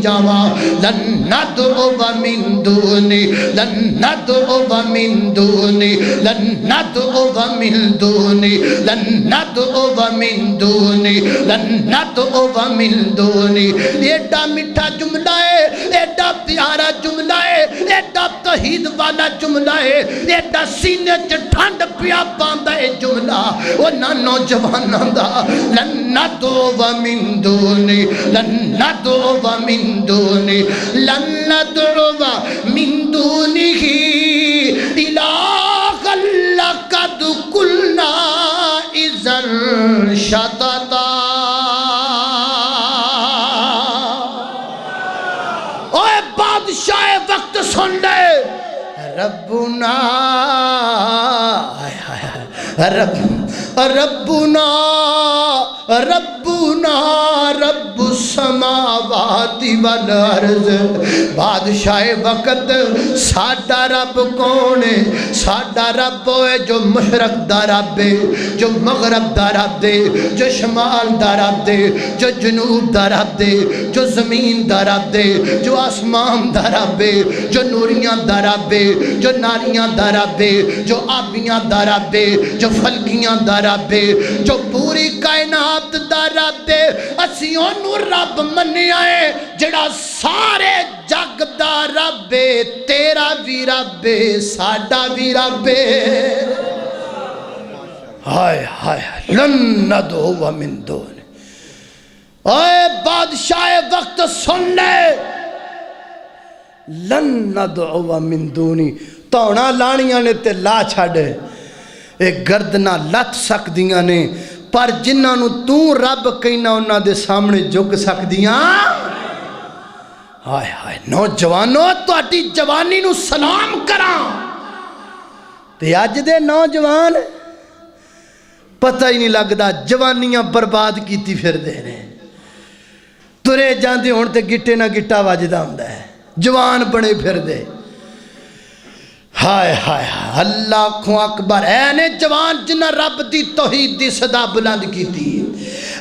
جاواں لن ندعو من دونی لن ندعو من دونی لن ندعو من دونی لن ندعو من دونی لن ندعو من دونی ایڈا میٹھا جملہ ہے ایڈا پیارا جملہ ہے ایڈا توحید والا جملہ ہے ایڈا سینے چ ٹھنڈ پیا پاندا ہے جملہ او نا نوجواناں دا لن ندعو من دونی لن ندعو من دونی لن ندعو من دونه إلها لقد قلنا إذا شططا اوے بادشاہ وقت سن لے ربنا ربنا ربنا رب السماوات والارض بادشاہ وقت ساڈا رب کون ہے ساڈا رب ہے جو مشرق دا رب ہے جو مغرب دا رب ہے جو شمال دا رب ہے جو جنوب دا رب ہے جو زمین دا رب ہے جو آسمان دا رب ہے جو نوریاں دا رب ہے جو ناریاں دا رب ہے جو آبیاں دا رب ہے جو فلکیاں دا رب ہے جو پوری کائنات دا رب ہے اسی اونوں رب منیا ہے جڑا سارے جگ دا رب ہے تیرا بھی رب ہے ساڈا بھی رب ہے ہائے ہائے لن ندعو من دونی اے بادشاہ وقت سن لے لن ندعو من دونی تونا لانیاں نے تے لا چھڑے ایک گردنہ لت سکدیاں نے پر جنہاں نو تو رب کہنا انہاں دے سامنے جھک سکدیاں ہائے ہائے نوجوانوں تہاڈی جوانی نو سلام کراں تے اج دے نوجوان پتہ ہی نہیں لگدا جوانیاں برباد کیتی پھر دے نے ترے جاندے ہن تے گٹے نہ گٹا وجدا ہوندا ہے جوان بنے پھر دے ہائے ہائے اللہ کو اکبر اے نے جوان جنہ رب دی توحید دی صدا بلند کی تھی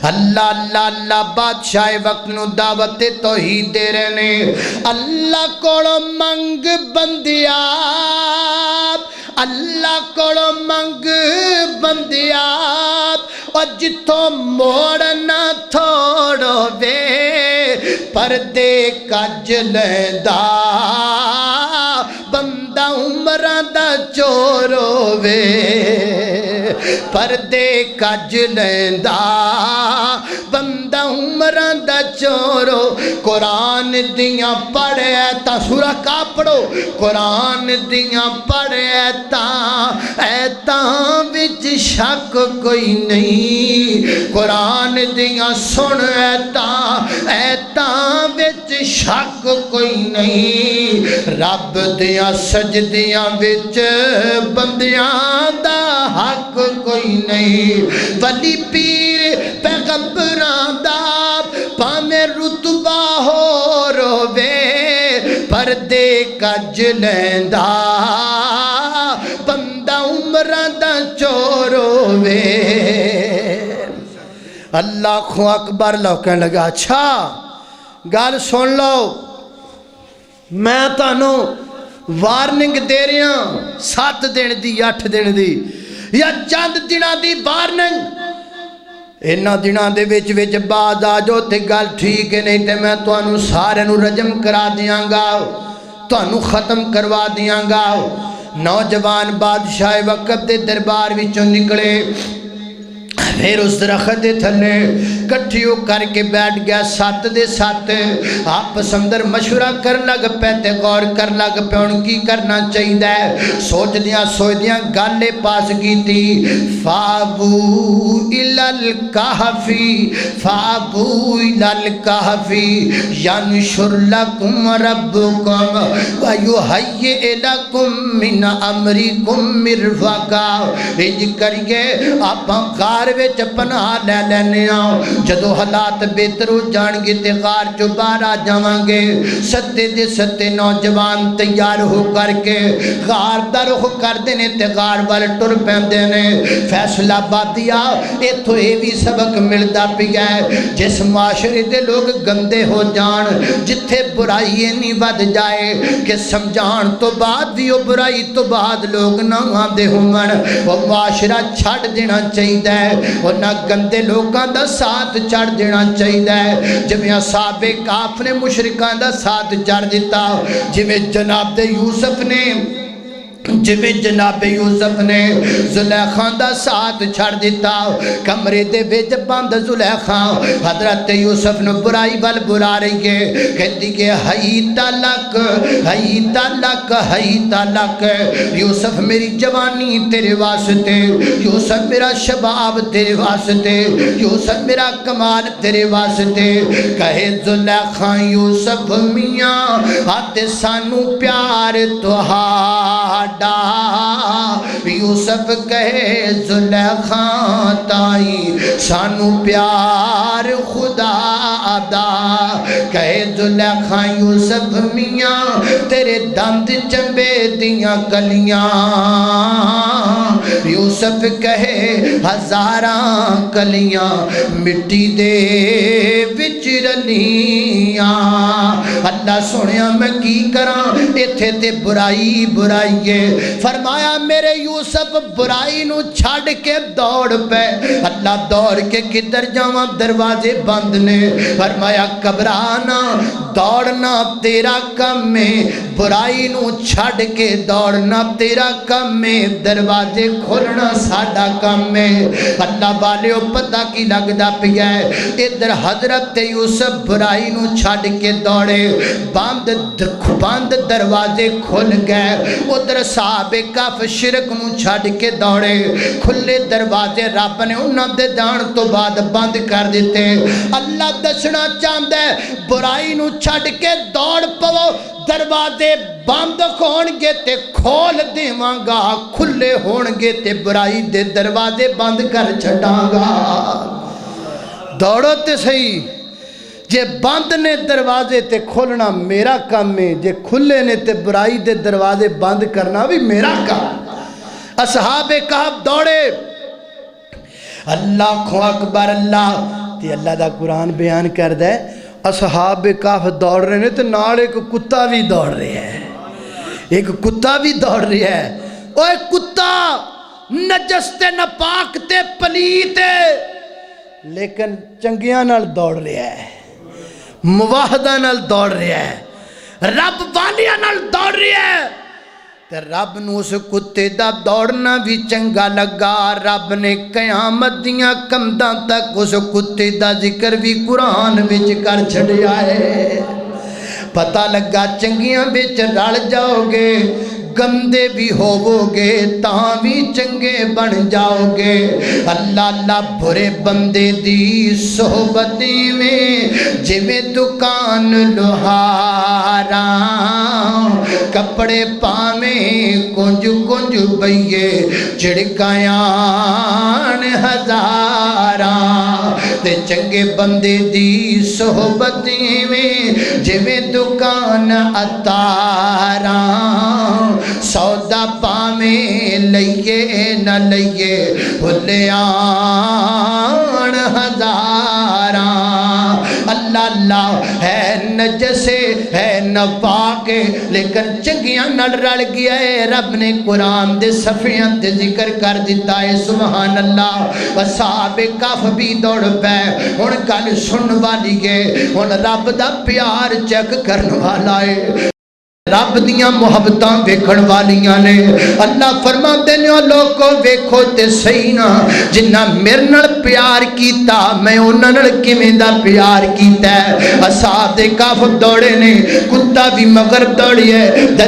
اللہ اللہ اللہ بادشاہ وقت نو دعوت توحید دے رہنے اللہ کوڑو منگ بندیا اللہ کوڑو منگ بندیا اور جتوں موڑنا تھوڑو وے پردے کج لیندہ بندہ عمران دا چورو وے پردے کج لیندہ بندہ عمران دا چورو قرآن دیاں پڑھے تا سورہ کا پڑھو قرآن دیاں پڑھے تا وچ شک کوئی نہیں قرآن دیاں سن تا وچ شک کوئی نہیں رب دیاں سجدیاں وچ بندیاں دا حق کوئی نہیں ولی پیر پیغمبراں دا پاویں رتبہ ہو روے پردے کج لیندا بندہ عمراں دا چور ہووے اللہ اکبر لو کہنے لگا اچھا گل سن لو میں تانوں وارننگ دے رہا 7 دن دی 8 دن دی یا چند دنوں دی وارننگ انہاں دنوں دے وچ وچ بعد آ جو تے گل ٹھیک ہے نہیں تے میں تانوں سارے نوں رجم کرا دیاں گا تانوں ختم کروا دیاں گا نوجوان بادشاہ وقت دے دربار وچوں نکلے پھر اس درخت دے تھلے کٹھیو کر کے بیٹھ گیا 7 دے 7 آپس اندر مشورہ کر لگ پہ تے غور کر لگ پہ ان کی کرنا چاہید ہے سوچ دیاں گالے پاس کی تھی فابو الالکہفی ینشر لکم ربکم ویحیئ لکم من امرکم مرفقا انج کریے آپ غار وچ پناہ لے لینے آؤ جدو حالات بہتر ہو جان گے تے غار چو باہر آ جاواں گے 7 دے 7 نوجوان تیار ہو کر کے غار دا رخ کر دینے تے غار والے ٹر پیندے نے فیصلہ بادیا ایتھو اے بھی سبق ملدا پیا ہے جس معاشرے دے لوگ گندے ہو جان جتھے برائی نہیں ود جائے کہ سمجھان تو بعد بھی وہ برائی تو بعد لوگ نہ آندے ہون وہ معاشرہ چھڑ دینا چاہیے اور نہ گندے لوگاں دا ساتھ چڑھ دینا چاہیے جویں اصحاب کہف نے مشرکان دا ساتھ چڑھ دیتا جویں جناب یوسف نے زلیخا دا ساتھ چھڑ دیتا کمرے دے وچ بند زلیخا حضرت یوسف نے برائی وال برا رہی ہے کہتی کہ ہئی تالک یوسف میری جوانی تیرے واسطے یوسف میرا شباب تیرے واسطے یوسف میرا کمال تیرے واسطے کہے زلیخا یوسف میاں آتے سانو پیار تہاڈا یوسف کہے زلیخا تائی سانو پیار خدا دا کہے زلیخا یوسف میاں تیرے دند چمبے دیاں کلیاں یوسف کہے ہزاراں کلیاں مٹی دے وچ رلیاں اللہ سنیا میں کی کراں ایتھے تے برائی ہے فرمایا میرے یوسف برائی نو چھڑ کے دوڑ پہ اللہ دوڑ کے کدھر جاواں دروازے بند نے فرمایا گھبرانا دوڑنا تیرا کم ہے برائی نو چھڑ کے دوڑنا تیرا کم ہے دروازے کھولنا ساڈا کم ہے اللہ والیو پتہ کی لگدا پیا ہے ادھر حضرت یوسف برائی نو چھڑ کے دوڑے بند دروازے کھل گئے ادھر صحاب کہف شرک نو چھڑ کے دوڑے کھلے دروازے رب نے انہاں دے جان تو بعد بند کر دیتے اللہ دسنا چاہتا ہے برائی نو چھڑ کے دوڑ پو دروازے بند ہون گے تے کھول دیواں گا کھلے ہون گے تے برائی دے دروازے بند کر چھڑاں گا دوڑو تے صحیح جے بند نے دروازے تے کھولنا میرا کام ہے جے کھلے نے تے برائی دے دروازے بند کرنا بھی میرا کام اصحاب کہف دوڑے اللہ اکبر اللہ تے اللہ دا قرآن بیان کر دے اصحاب کہف دوڑ رہے نے تے نال ایک کتا بھی دوڑ رہے ہیں ایک کتا بھی دوڑ رہی ہے اوہ کتا نجس تے نپاک تے پلیت لیکن چنگیاں نال دوڑ رہا ہے مواحدہ نال دوڑ رہا ہے رب والیاں نال دوڑ رہا ہے تے رب نو اس کتے دا دوڑنا بھی چنگا لگا رب نے قیامت دیاں کمداں تک اس کتے دا ذکر بھی قرآن وچ کر چھڑیا ہے پتہ لگا چنگیاں وچ رل جاؤ گے گندے بھی ہوو گے تاں بھی چنگے بن جاؤ گے اللہ اللہ برے بندے دی صحبتی میں جویں دکان لوہارا کپڑے پاویں کنج کنج بئیے چڑکایاں ہزاراں تے چنگے بندے دی صحبتی میں جویں دکان اتاراں سودا پاویں لئیے نہ لئیے بھلیاں ہزاراں اللہ اللہ ہے نجسے ہے نپاکے لیکن چنگیاں نال رل گیا ہے رب نے قرآن دے صفحیاں تے ذکر کر دیتا ہے سبحان اللہ اصحاب کہف بھی دوڑ پے ہن گل سن والی ہے ہن رب دا پیار چیک کرن والا ہے رب دیاں محبتاں ویکھن والیاں نے اللہ فرماندے نے لوکو ویکھو تے صحیح نا جنہ میرے نال پیار کیتا میں انہاں نال کیویں دا پیار کیتا ہے اصحاب کہف دوڑے نے کتا بھی مغرب دوڑی ہے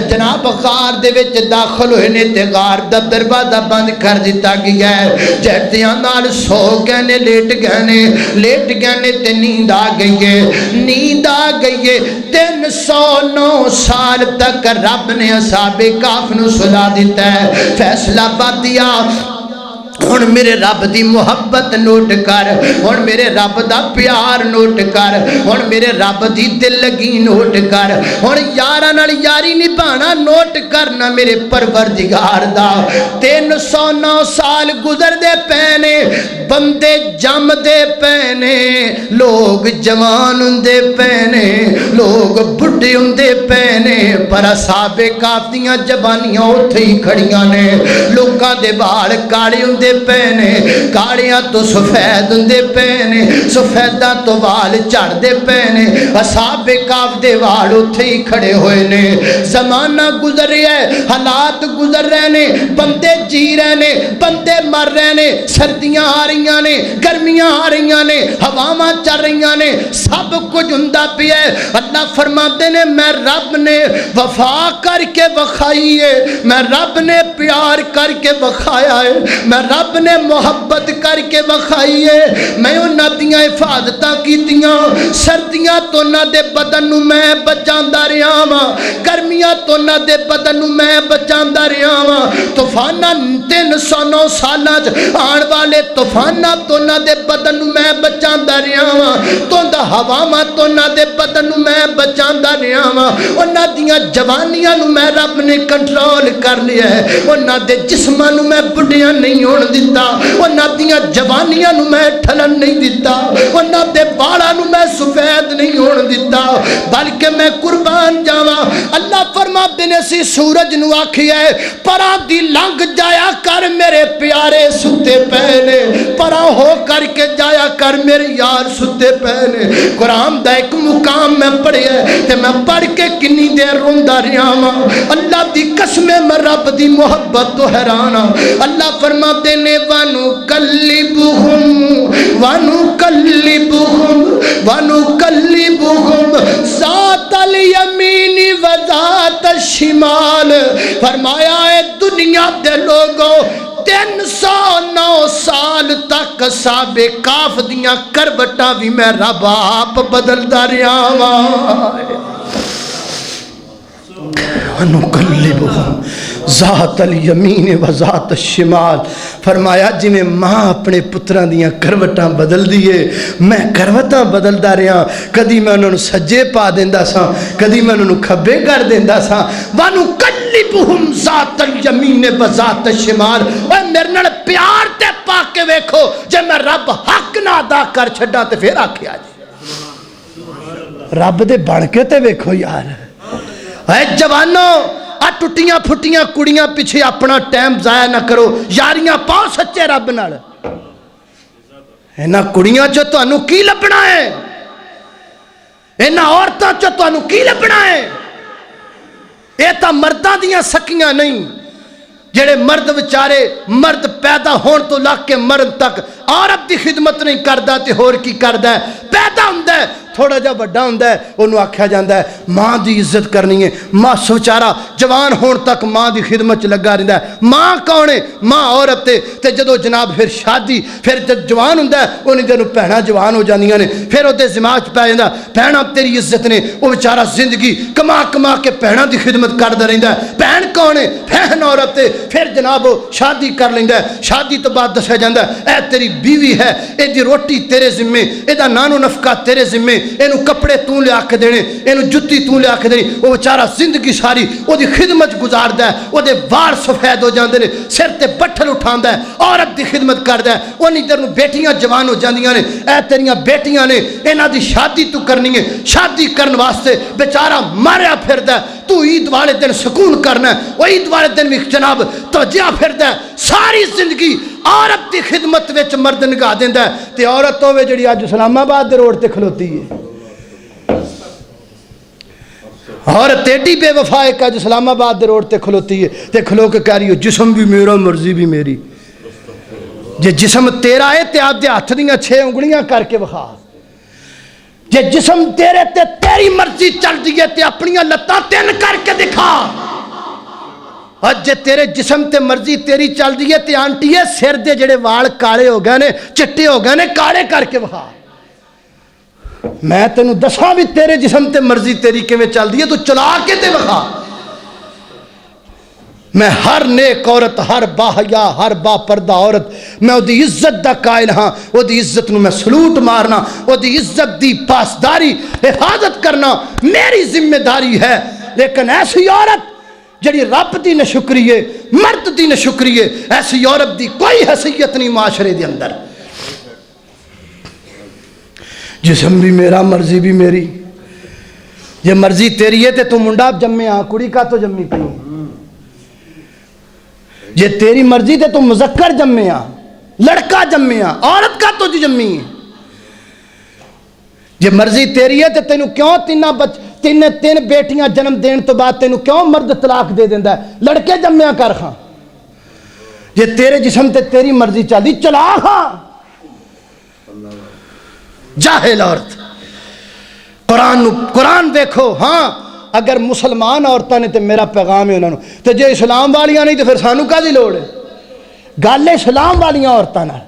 جناب غار دے وچ داخل ہوئے نے تے غار دا دروازہ بند کر دیتا گیا ہے جہتیاں نال سو گئے نے لیٹ گئے نے تے نیند آ گئی ہے 309 سال تک رب نے اصحاب کہف نو سلا دیتا ہے فیصلہ بادیا ہن میرے رب دی محبت نوٹ کر ہن میرے رب دا پیار نوٹ کر ہن میرے رب دی دل لگی نوٹ کر ہن یاراں نال یاری نبھانا نوٹ کرنا میرے پروردگار دا 309 سال گزر دے پینے بندے جم دے پینے لوگ جوان ہوندے پینے لوگ بڈھے ہوندے پینے پر اصحاب کہف دیاں جوانیاں اوتھے ہی کھڑیاں نے لوکاں دے بال کاڑے ہوندے پینے کاڑیاں تو سفید ہوندے پینے سفیداں تو وال چڑھ دے پینے اصحاب کہف دے وال اوتھے ہی کھڑے ہوئے نے زمانہ گزر رہا ہے حالات گزر رہے نے بندے جی رہے نے بندے مر رہے نے سردیاں آ رہیاں نے گرمیاں آ رہیاں نے ہواواں چل رہیاں نے سب کچھ ہوندا پیا ہے اللہ فرماتے نے میں رب نے وفا کر کے وکھائی ہے میں رب نے پیار کر کے وکھایا ہے میں رب نے محبت کر کے وکھائی ہے میں انہاں دیاں حفاظتاں کیتیاں سردیاں تو نہ دے بدن نو میں بچاندا رہیا واں گرمیاں تو نہ دے بدن نو میں بچاندا رہیا واں طوفاناں 309 سالاں آن والے طوفاناں تو نہ دے بدن نو میں بچاندا رہیا واں تند ہواواں تو نہ دے بدن نو میں بچاندا رہیا واں انہاں دیاں جوانیاں نو میں رب نے کنٹرول کر لیا ہے انہاں دے جسماں نو میں بڈھیاں نہیں ہون دیتا انہاں دیاں جوانیاں نو میں ٹھلن نہیں دیتا انہاں دے بالاں نو میں سفید نہیں ہون دیتا بلکہ میں قربان جاواں اللہ فرماتے نے سی سورج نو آکھیا ہے پراں دی لنگ جایا کر میرے پیارے ستے پہنے پراں ہو کر کے جایا کر میرے یار ستے پہنے قرآن دا ایک مقام میں پڑھیا ہے تے میں پڑھ کے کنی دیر روندا رہیا واں اللہ دی قسم میں رب دی محبت تو حیرانا اللہ فرماتے نے وَنُقَلِّبُهُمْ ذَاتَ الْيَمِينِ وَذَاتَ الشِّمَالِ فرمایا ہے دنیا دے لوگوں 309 سال تک اصحاب کہف دیاں کروٹاں بھی میں رب آپ بدلدا رہیا واں وَنُقَلِّبُهُمْ ذات الیمین و ذات الشمال فرمایا جی میں ماں اپنے پتران دیاں کروٹاں بدل دیئے میں کروٹاں بدلدا رہا کدی میں انہوں سجے پا دیندہ سا کدی میں انہوں کھبے کر دیندہ سا وَنُقَلِّبُهُمْ ذات الیمین و ذات الشمال اور میرے نال پیار تے پا کے ویکھو جب میں رب حق نہ ادا کر چھڑا تے پھر آکھیا جی رب دے بڑھ کے تے ویکھو یار اے جوانوں ٹٹیاں پھٹیاں کڑیاں پیچھے اپنا ٹائم ضائع نہ کرو یاریاں پاؤ سچے رب نال اینا کڑیاں جو تو انو کی لبنا ہے اینا عورتاں جو تو انو کی لبنا ہے اے تا مردہ دیاں سکیاں نہیں جڑے مرد وچارے مرد پیدا ہون تو لگ کے مرد تک عورت دی خدمت نہیں کردہ تے ہور کی کردہ ہے پیدا ہوندہ ہے تھوڑا جا بڑا ہوندا ہے انہوں آکھیا جاندا ہے ماں دی عزت کرنی ہے. ماں سوچارا جوان ہون تک ماں دی خدمت لگا رہندا ہے. ماں کون ہے؟ ماں عورت ہے. تے جدو جناب پھر شادی پھر جب جوان ہوندا ہے انہی دنوں بہناں جوان ہو جاندیاں نے. پھر اودے دماغ چ پے جاندا بہناں تیری عزت نے. وہ بیچارہ زندگی کما کما کے بہناں دی خدمت کردا رہندا ہے. بہن کون ہے؟ بہن عورت ہے. پھر جناب شادی کر لیندا ہے. شادی تو بعد دسیا جاندا ہے اے تیری بیوی ہے, اے دی روٹی تیرے ذمے, اے دا نانو نفقہ تیرے ذمے, اینو کپڑے تو لیا کے دینے, اینو جُتی تو لیا کے دینی. وہ بیچارہ زندگی ساری او دی خدمت گزاردا ہے. او دے وار سفید ہو جاندے نے, سر تے بٹھل اٹھاندا ہے, عورت دی خدمت کردا ہے. اونی در نوں بیٹیاں جوان ہو جاندیاں نے. اے تیریاں بیٹیاں نے, انہاں دی شادی تو کرنی ہے. شادی کرن واسطے بیچارہ ماریا پھردا ہے. تو عید والے دن سکون کرنا ہے, وہ عید والے دن بھی جناب توجہ پھردا ہے. ساری زندگی عورت دی خدمت وچ مرد نگاہ دیندا ہے. تے عورت ہوے جڑی اج اسلام آباد دے روڈ تے کھلوتی ہے, عورت ایڈی بے وفا ہے کہ اج اسلام آباد دے روڈ تے کھلوتی ہے تے کھلو کے کہہ رہی ہو جسم بھی میرا مرضی بھی میری. جے جسم تیرا ہے تے آپ دے ہاتھ دیاں 6 انگلیاں کر کے وکھا. جے جسم تیرے تے تیری مرضی چل دی ہے تے اپنیاں لتاں 3 کر کے دکھا. اور جے تیرے جسم تے مرضی تیری چل دی ہے تے آنٹی ہے سر دے جڑے وال کالے ہو گئے نے, چٹے ہو گئے نے, کالے کر کے وکھا. میں تینوں دساں بھی تیرے جسم تے مرضی تیری کیویں چل دی ہے, تو چلا کے تے وکھا. میں ہر نیک عورت, ہر باحیا, ہر با پردہ عورت, میں وہ دی عزت دا قائل ہاں. وہ دی عزت نو میں سلوٹ مارنا, وہ دی عزت دی پاسداری حفاظت کرنا میری ذمہ داری ہے. لیکن ایسی عورت جڑی رب دی نہ شکریے, مرد دی نہ شکریے, ایسی عورت دی کوئی حیثیت نہیں معاشرے دے اندر. جسم بھی میرا مرضی بھی میری. یہ مرضی تیری ہے تے تو منڈا جمے ہاں, کڑی کا تو جمی پی. جے تیری مرضی تے تو مذکر جمے ہاں, لڑکا جمے ہاں, عورت کا تو جمی ہے. جے مرضی تیری ہے تے تینوں کیوں تین بیٹیاں جنم دین تو بعد تینوں کیوں مرد طلاق دے دیندا ہے؟ لڑکے جمیا کر خاں. جے تیرے جسم تے تیری مرضی چلدی چلا خاں. جاہل عورت. قرآن دیکھو. ہاں اگر مسلمان عورتاں نے تے میرا پیغام ہے انہاں نوں, تے جے اسلام والیاں نہیں تے پھر سانوں کادی لوڑ ہے؟ گل اسلام والیاں عورتاں نال.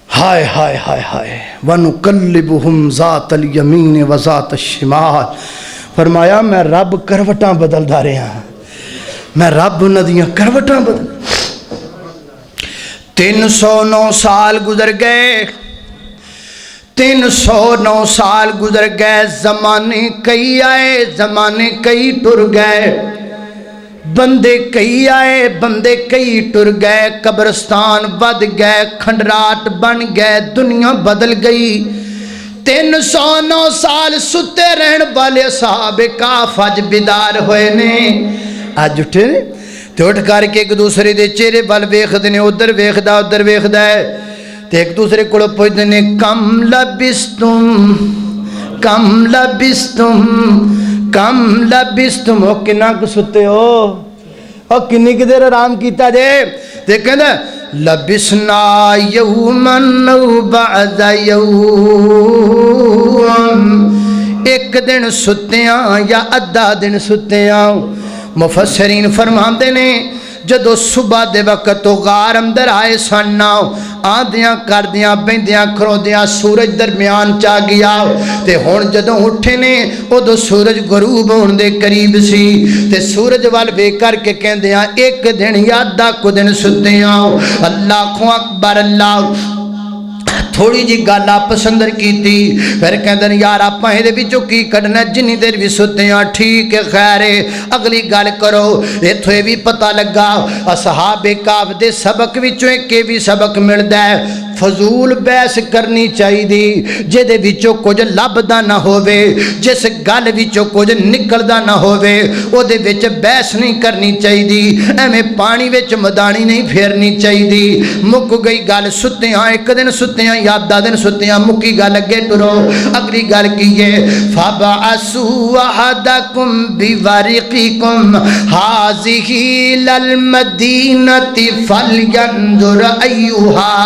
ہائے ہائے ہائے ہائے. وَنُقَلِّبُهُمْ ذَاتَ الْيَمِينِ وَذَاتَ الشِّمَالِ. فرمایا میں رب کروٹاں بدلدا رہا ہاں, میں رب انہاں دیاں کروٹاں بدل. 309 سال گزر گئے, 309 سال گزر گئے. زمانے کئی آئے, زمانے کئی ٹر گئے, بندے کئی آئے, بندے کئی ٹر گئے. قبرستان ود گئے, کھنڈرات بن گئے, دنیا بدل گئی. 309 سال ستے رہن والے صحابہ کہف اج بیدار ہوئے نے. اج اٹھے نے تے اٹھ کر کے ایک دوسرے دے چہرے ول ویکھدے نے, ادھر ویکھدا ادھر ویکھدا ہے تے ایک دوسرے کول پوچھدے نے کم لبستم, کم لبستم, کم لبستم. او کنا کو ستے ہو, او کنی کی دیر آرام کیتا جے؟ تے کہندا لبسنا یومن او بعد یوم, ایک دن ستیاں یا ادھا دن ستیاں. مفسرین فرماندے نے جدو صبح دے وقت تو غار اندر آئے سن, آدیاں کردیاں بیندیاں کھروندیاں سورج درمیان چا گیا. تے ہن جدو اٹھے نے ادو سورج غروب ہون دے قریب سی. تے سورج وال ویکھ کر کے کہندیاں ایک دن یا ادھا کو دن ستیاں. اللہ اکبر. اللہ تھوڑی جی گل آپس اندر کیتی, پھر کہندے یار آپاں اے دے وچوں کی کڈنا, جنی دیر بھی ستیاں ٹھیک ہے خیر ہے, اگلی گل کرو. ایتھوں اے بھی پتہ لگا اصحاب کہف دے سبق وچوں ایک بھی سبق ملدا ہے, فضول بحث کرنی چاہیے جے دے وچوں کچھ لبدا نہ ہووے, جس گل وچوں کچھ نکلدا نہ ہووے او دے وچ بحث نہیں کرنی چاہیے, ایویں پانی وچ مدانی نہیں پھیرنی چاہیے. مک گئی گل ستیاں, ایک دن ستیاں یادہ دن ستیاں, مکی گل اگے ٹرو. اگلی گل کیے فَبَعَثُوا أَحَدَكُمْ بِوَرِقِكُمْ هَٰذِهِ إِلَى الْمَدِينَةِ فَلْيَنظُرْ أَيُّهَا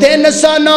309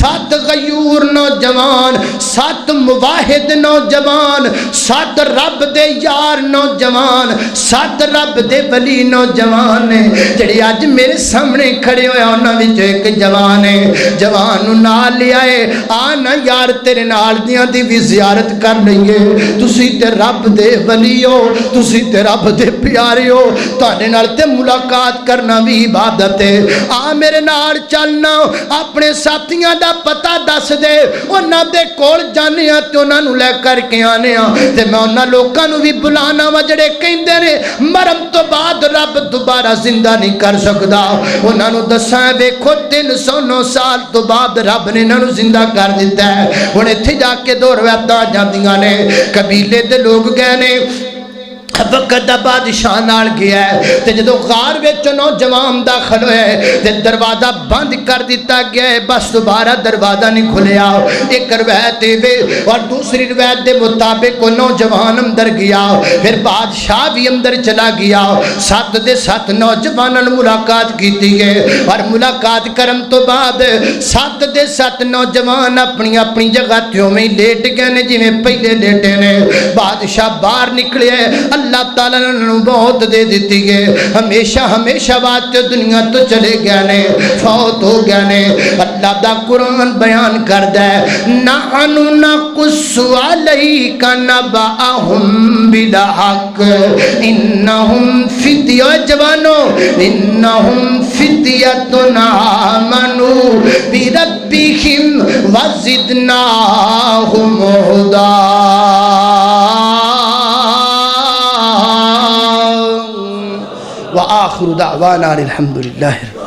سات غیور نوجوان، سات مواحد نوجوان، سات رب دے یار نوجوان، سات رب دے ولی نوجوان نے جڑے اج میرے سامنے کھڑے ہوئے انہاں وچ ایک جوان ہے، جوان نو نال لے آئے، آنا یار تیرے نال دیاں دی بھی زیارت کر لئیے، تسی تے رب دے ولی ہو، تسی تے رب دے پیارے ہو، تواڈے نال تے ملاقات کرنا بھی عبادت ہے، آ میرے نال چلنا، اپنے ساتھیاں دا پتہ دس دے، انہاں دے کول جانے ہاں تے انہاں نو لے کر کے آنے ہاں، تے میں انہاں لوکاں نو بھی بلانا وا جڑے کہندے نے مرم تو بعد رب دوبارہ زندہ نہیں کر سکدا، انہاں نو دساں ویکھو 309 سال تو بعد رب نے انہاں نو زندہ کر دیتا ہے۔ ہن ایتھے جا کے دو روایتاں جاندیاں نے، قبیلے دے لوگ گئے نے، وقت دا بادشاہ نال گیا ہے تے جدو غار وچ نوجوان داخل ہوئے تے دروازہ بند کر دیتا گیا ہے، بس دوبارہ دروازہ نہیں کھلیا۔ ایک روایت وے اور دوسری روایت دے مطابق وہ نوجوان اندر گیا، پھر بادشاہ بھی اندر چلا گیا، 7 دے 7 نوجواناں ملاقات کیتی ہے، اور ملاقات کرن تو بعد 7 دے 7 نوجوان اپنی اپنی جگہ تیوں میں لیٹ گئے نے جویں پہلے لیٹے نے۔ بادشاہ باہر نکلے، اللہ تعالیٰ نے بہت دے دیتی ہے، ہمیشہ ہمیشہ واسطے دنیا تو چلے گئے نے، فوت ہو گئے نے۔ اللہ دا قرآن بیان کردا ہے، نحنو نقص علیک نبأہم بالحق انہم فتیہ، جوانو انہم فتیۃ آمنوا بربہم وزدناہم ہدی۔ وآخر دعوانا الحمد للہ۔